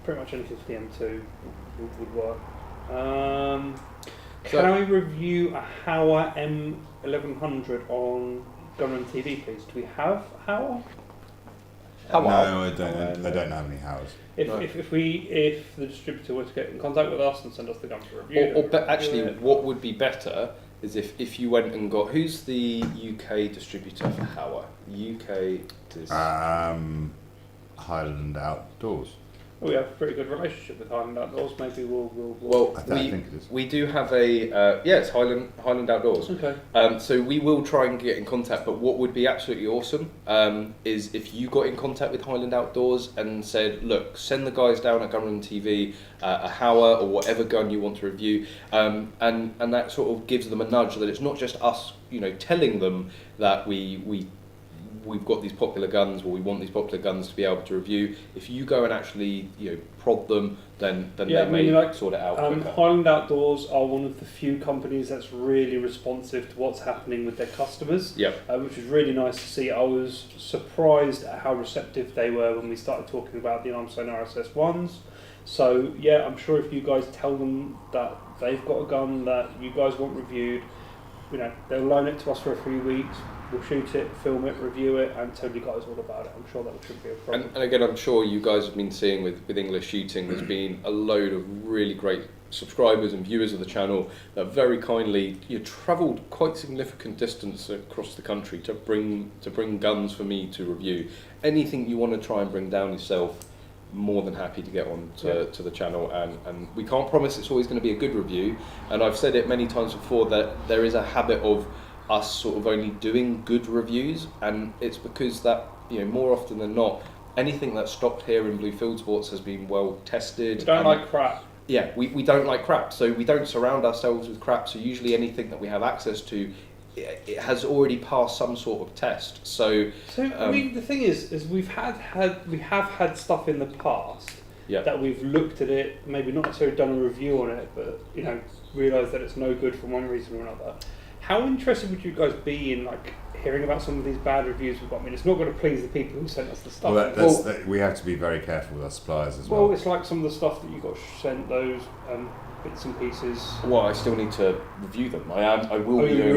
pretty much anything for the M2 would work. Can I review a Howa M1100 on gunroom TV, please? Do we have Howa? No, I don't have any Howas. If the distributor were to get in contact with us and send us the gun for review, but actually, what would be better is if you went and got, who's the UK distributor for Howa? Highland Outdoors. we have a pretty good relationship with Highland Outdoors. Maybe we'll Well, I think it is. we do have a it's Highland Outdoors. okay. So we will try and get in contact. But what would be absolutely awesome is if you got in contact with Highland Outdoors and said, look, send the guys down at Gunroom TV a Howa or whatever gun you want to review, and that sort of gives them a nudge that it's not just us, telling them that we've got these popular guns, or we want these popular guns to be able to review. If you go and actually, prod them, then they may sort it out quicker. Highland Outdoors are one of the few companies that's really responsive to what's happening with their customers, which is really nice to see. I was surprised at how receptive they were when we started talking about the Armstone RSS1s. So, yeah, I'm sure if you guys tell them that they've got a gun that you guys want reviewed, they'll loan it to us for a few weeks. We'll shoot it, film it, review it, and tell you guys all about it. I'm sure that shouldn't be a problem. And again, I'm sure you guys have been seeing with English Shooting, there's been a load of really great subscribers and viewers of the channel that very kindly travelled quite significant distance across the country to bring guns for me to review. Anything you want to try and bring down yourself, more than happy to get on to the channel, and we can't promise it's always going to be a good review, and I've said it many times before that there is a habit of us sort of only doing good reviews, and it's because that more often than not anything that's stocked here in Blue Fieldsports has been well tested. We don't like crap. Yeah, we don't like crap, so we don't surround ourselves with crap, so usually anything that we have access to, it has already passed some sort of test. So I mean, the thing is we have had stuff in the past that we've looked at it, maybe not necessarily done a review on it, but realised that it's no good for one reason or another. How interested would you guys be in hearing about some of these bad reviews we've got? I mean, it's not going to please the people who sent us the stuff. We have to be very careful with our suppliers as well. Well, it's like some of the stuff that you got sent, those bits and pieces. Well, I still need to review them. I will do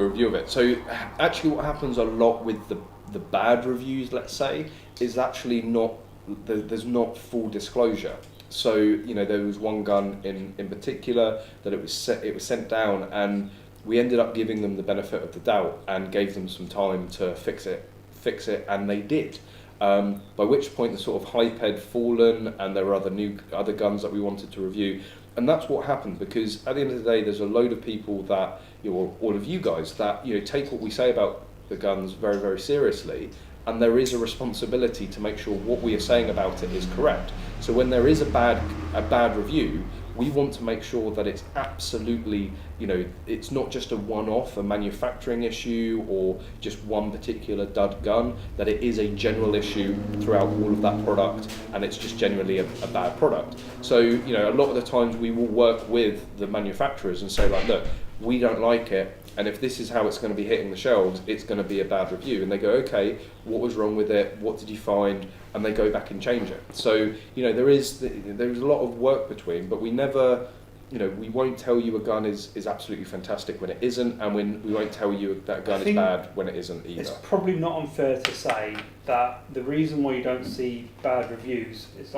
a review of it. So actually, what happens a lot with the bad reviews, let's say, is actually not there's not full disclosure. So there was one gun in particular that it was sent down, and we ended up giving them the benefit of the doubt and gave them some time to fix it, and they did. By which point the sort of hype had fallen, and there were other guns that we wanted to review, and that's what happened. Because at the end of the day, there's a load of people that all of you guys that take what we say about the guns very, very seriously. And there is a responsibility to make sure what we are saying about it is correct. So when there is a bad review, we want to make sure that it's absolutely, it's not just a one-off, a manufacturing issue or just one particular dud gun, that it is a general issue throughout all of that product, and it's just generally a bad product. So, a lot of the times we will work with the manufacturers and say, look, we don't like it, and if this is how it's going to be hitting the shelves, it's going to be a bad review. And they go, okay, what was wrong with it? What did you find? And they go back and change it. So, there is a lot of work between, but we never, we won't tell you a gun is absolutely fantastic when it isn't, and we won't tell you that gun is bad when it isn't either. It's probably not unfair to say that the reason why you don't see bad reviews is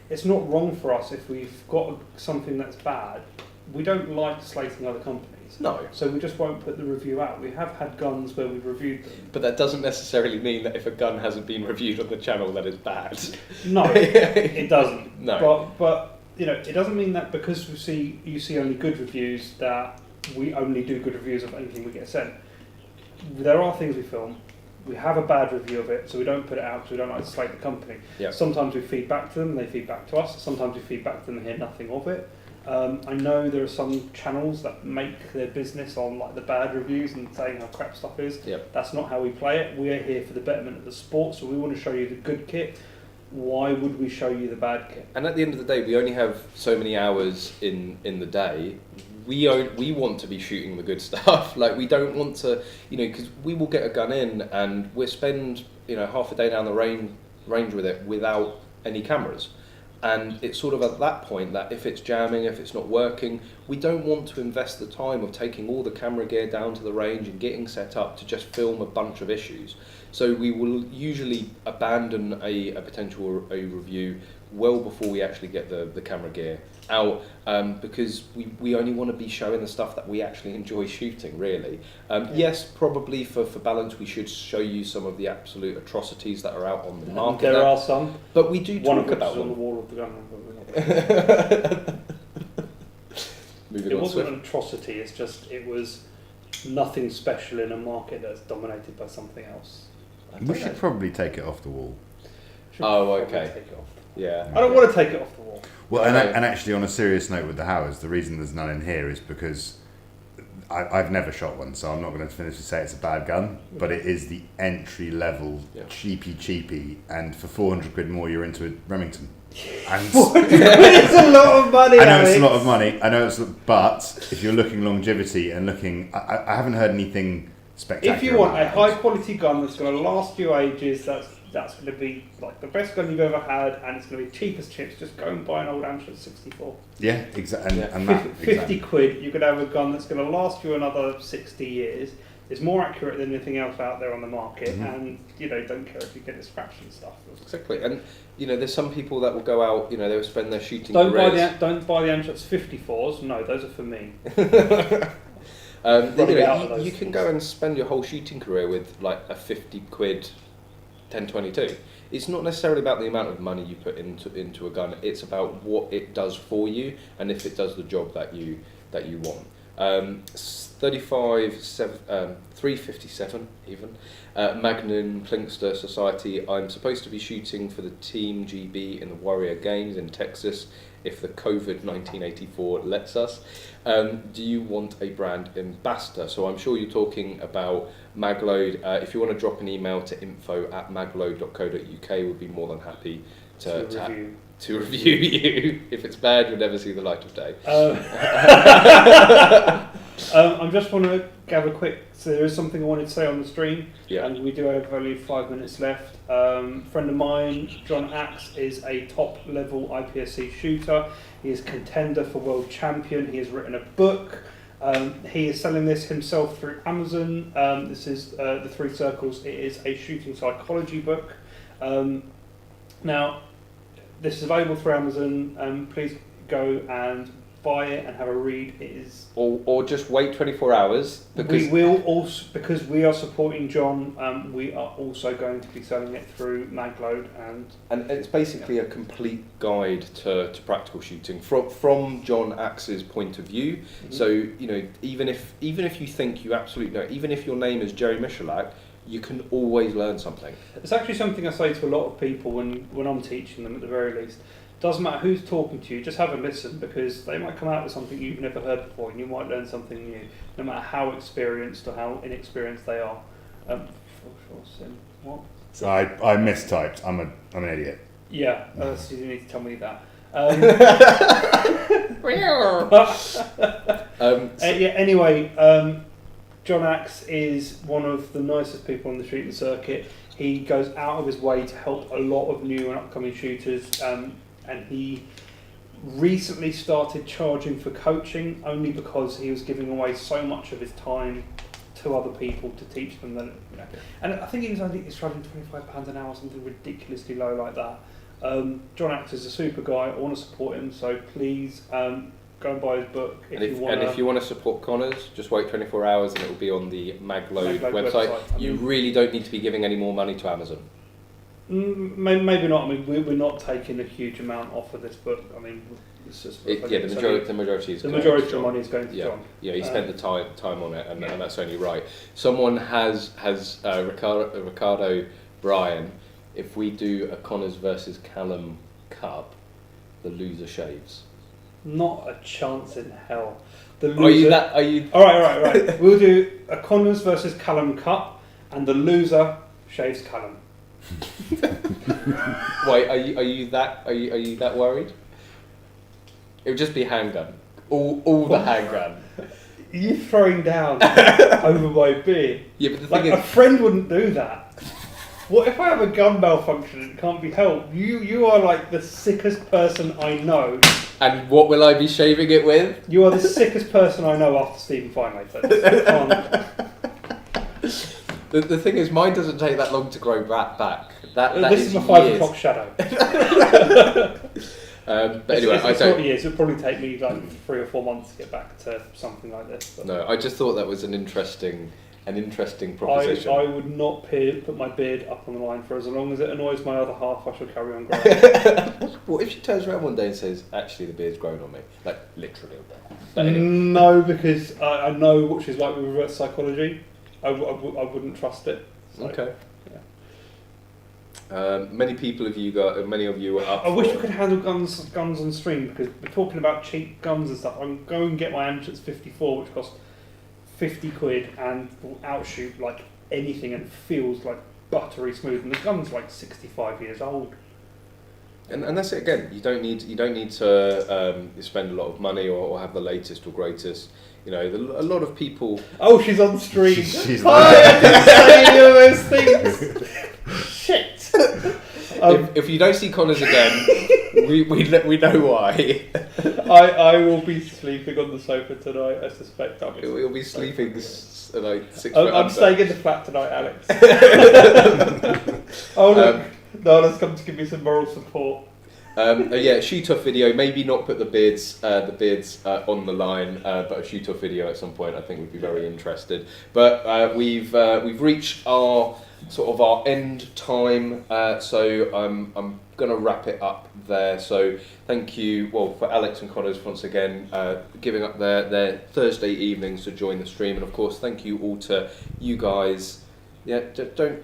it's not wrong for us if we've got something that's bad. We don't like slating other companies. No. So we just won't put the review out. We have had guns where we've reviewed them. But that doesn't necessarily mean that if a gun hasn't been reviewed on the channel that it's bad. No, it doesn't. No. But it doesn't mean that because you see only good reviews that we only do good reviews of anything we get sent. There are things we film. We have a bad review of it, so we don't put it out because we don't like to slate the company. Yeah. Sometimes we feed back to them, they feed back to us. Sometimes we feed back to them and hear nothing of it. I know there are some channels that make their business on the bad reviews and saying how crap stuff is. Yep. That's not how we play it. We are here for the betterment of the sport, so we want to show you the good kit. Why would we show you the bad kit? And at the end of the day, we only have so many hours in the day. we want to be shooting the good stuff. Like, we don't want to, because we will get a gun in and we'll spend half a day down the range with it without any cameras. And it's sort of at that point that if it's jamming, if it's not working, we don't want to invest the time of taking all the camera gear down to the range and getting set up to just film a bunch of issues. So we will usually abandon a potential review well before we actually get the camera gear out, because we only want to be showing the stuff that we actually enjoy shooting, really. Yes, probably for balance we should show you some of the absolute atrocities that are out on the market. There are some, but we do one talk of which about is on the them. wall of the gun. Moving It on wasn't swift. an atrocity. It's just it was nothing special in a market that's dominated by something else. We should probably take it off the wall. Should Oh, probably okay. take it off. Yeah. I don't want to take it off the wall. Well, Okay. and actually, on a serious note with the Howards, the reason there's none in here is because I've never shot one, so I'm not going to finish to say it's a bad gun, but it is the entry level, Yeah. cheapy, and for 400 quid more, you're into a Remington. And It's a lot of money. I know it's a Alex. lot of money. I know but if you're looking longevity and looking, I haven't heard anything spectacular. If you want about a that. high quality gun that's going to last you ages, that's going to be like the best gun you've ever had, and it's going to be cheap as chips. Just go and buy an old Amstrad 64. yeah, exactly, Yeah. and that 50 exactly. quid, you could have a gun that's going to last you another 60 years. It's more accurate than anything else out there on the market, and don't care if you get it scratched and stuff. Exactly, and there's some people that will go out, they'll spend their shooting Don't buy careers. the Amstrad 54s. No, those are for me. You out of those you can things. go and spend your whole shooting career with like a 50 quid 1022. It's not necessarily about the amount of money you put into a gun. It's about what it does for you and if it does the job that you want. 357 even. Magnum Plinkster Society. I'm supposed to be shooting for the Team GB in the Warrior Games in Texas if the COVID 1984 lets us. Do you want a brand ambassador? So I'm sure you're talking about Magload. If you want to drop an email to info@magload.co.uk, we'll be more than happy to review you. If it's bad, you'll never see the light of day. I just want to have a quick. So there is something I wanted to say on the stream, Yeah. and we do have only 5 minutes left. Friend of mine, John Axe, is a top-level IPSC shooter. He is contender for world champion. He has written a book. He is selling this himself through Amazon. This is The Three Circles. It is a shooting psychology book. Now, this is available through Amazon. Please go and buy it and have a read. It is. Or just wait 24 hours because We will also, because we are supporting John. We are also going to be selling it through Magload, and it's basically a complete guide to practical shooting from John Axe's point of view. Mm-hmm. So even if you think you absolutely know, even if your name is Jerry Michalak, you can always learn something. it's actually something I say to a lot of people when I'm teaching them. At the very least, doesn't matter who's talking to you, just have a listen, because they might come out with something you've never heard before, and you might learn something new, no matter how experienced or how inexperienced they are. What? So I mistyped. I'm an idiot. Yeah, so you need to tell me that. Anyway, John Axe is one of the nicest people on the shooting circuit. He goes out of his way to help a lot of new and upcoming shooters, and he recently started charging for coaching only because he was giving away so much of his time to other people to teach them that, and I think he's charging £25 an hour, something ridiculously low like that. John Axe is a super guy. I want to support him, so please go and buy his book if you want. And if you want to support Conners, just wait 24 hours and it will be on the Magload website. You really don't need to be giving any more money to Amazon. Maybe not. I mean, we're not taking a huge amount off of this book. I mean, it's just The majority is the going majority to of John. the money is going to John. Yeah, he spent the time on it, and that's only right. Someone has Ricardo Bryan. If we do a Conners versus Callum Cup, the loser shaves. Not a chance in hell. The loser. Are you? All right. We'll do a Conners versus Callum Cup, and the loser shaves Callum. Wait, are you that worried? It would just be handgun. all the handgun. You throwing down over my beard. Yeah, but the Like thing a is, friend wouldn't do that. What if I have a gun malfunction and it can't be helped? You are like the sickest person I know. and what will I be shaving it with? You are the sickest person I know after Stephen Feinlater. The thing is, mine doesn't take that long to grow back. That This is a 5 years. o'clock shadow. But anyway, I it's don't. 40 years. It'll probably take me like 3 or 4 months to get back to something like this. But No, I just thought that was an interesting proposition. I would not put my beard up on the line for as long as it annoys my other half. I shall carry on growing. Well, if she turns around one day and says, "Actually, the beard's grown on me," like literally. But anyway. No, because I know what she's like with reverse psychology. I wouldn't trust it. So, Okay. yeah. Many of you are up. I wish for- we could handle guns on stream, because we're talking about cheap guns and stuff. I'm going to get my Amshits 54, which costs 50 quid and will outshoot like anything and feels like buttery smooth. And the gun's like 65 years old. And that's it again. You don't need to spend a lot of money or have the latest or greatest. You know, a lot of people. Oh, she's on stream. She's Hi, I didn't say any of those things. Shit. If you don't see Connors again, we know why. I will be sleeping on the sofa tonight. I suspect We'll be sleeping like 6 foot I'm under. staying in the flat tonight, Alex. Oh look, Nala's come to give me some moral support. Yeah, shoot off video. Maybe not put the beards on the line, but a shoot off video at some point. I think we'd be very interested. But we've reached our end time, so I'm gonna wrap it up there. So thank you, for Alex and Connors once again giving up their Thursday evenings to join the stream, and of course thank you all to you guys. Yeah,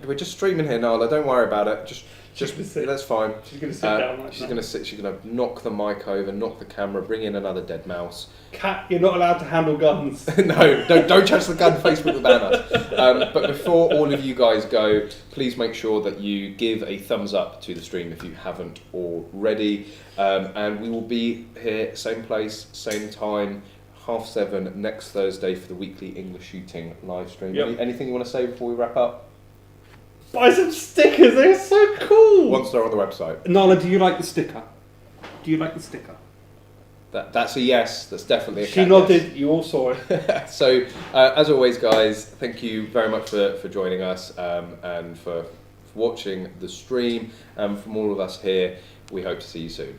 we're just streaming here, Nala. Don't worry about it. Just that's fine. She's going to sit down like She's that. going to sit. She's going to knock the mic over, knock the camera, bring in another dead mouse. Cat, you're not allowed to handle guns. No, don't touch the gun. Facebook will ban us. But before all of you guys go, please make sure that you give a thumbs up to the stream if you haven't already. And we will be here, same place, same time, 7:30 next Thursday for the weekly English shooting live stream. Yep. Anything you want to say before we wrap up? Buy some stickers, they're so cool! Once they're on the website. Nala, do you like the sticker? Do you like the sticker? That's a yes. That's definitely a She cat nodded, yes. you all saw it. So, as always, guys, thank you very much for joining us and for watching the stream. From all of us here, we hope to see you soon.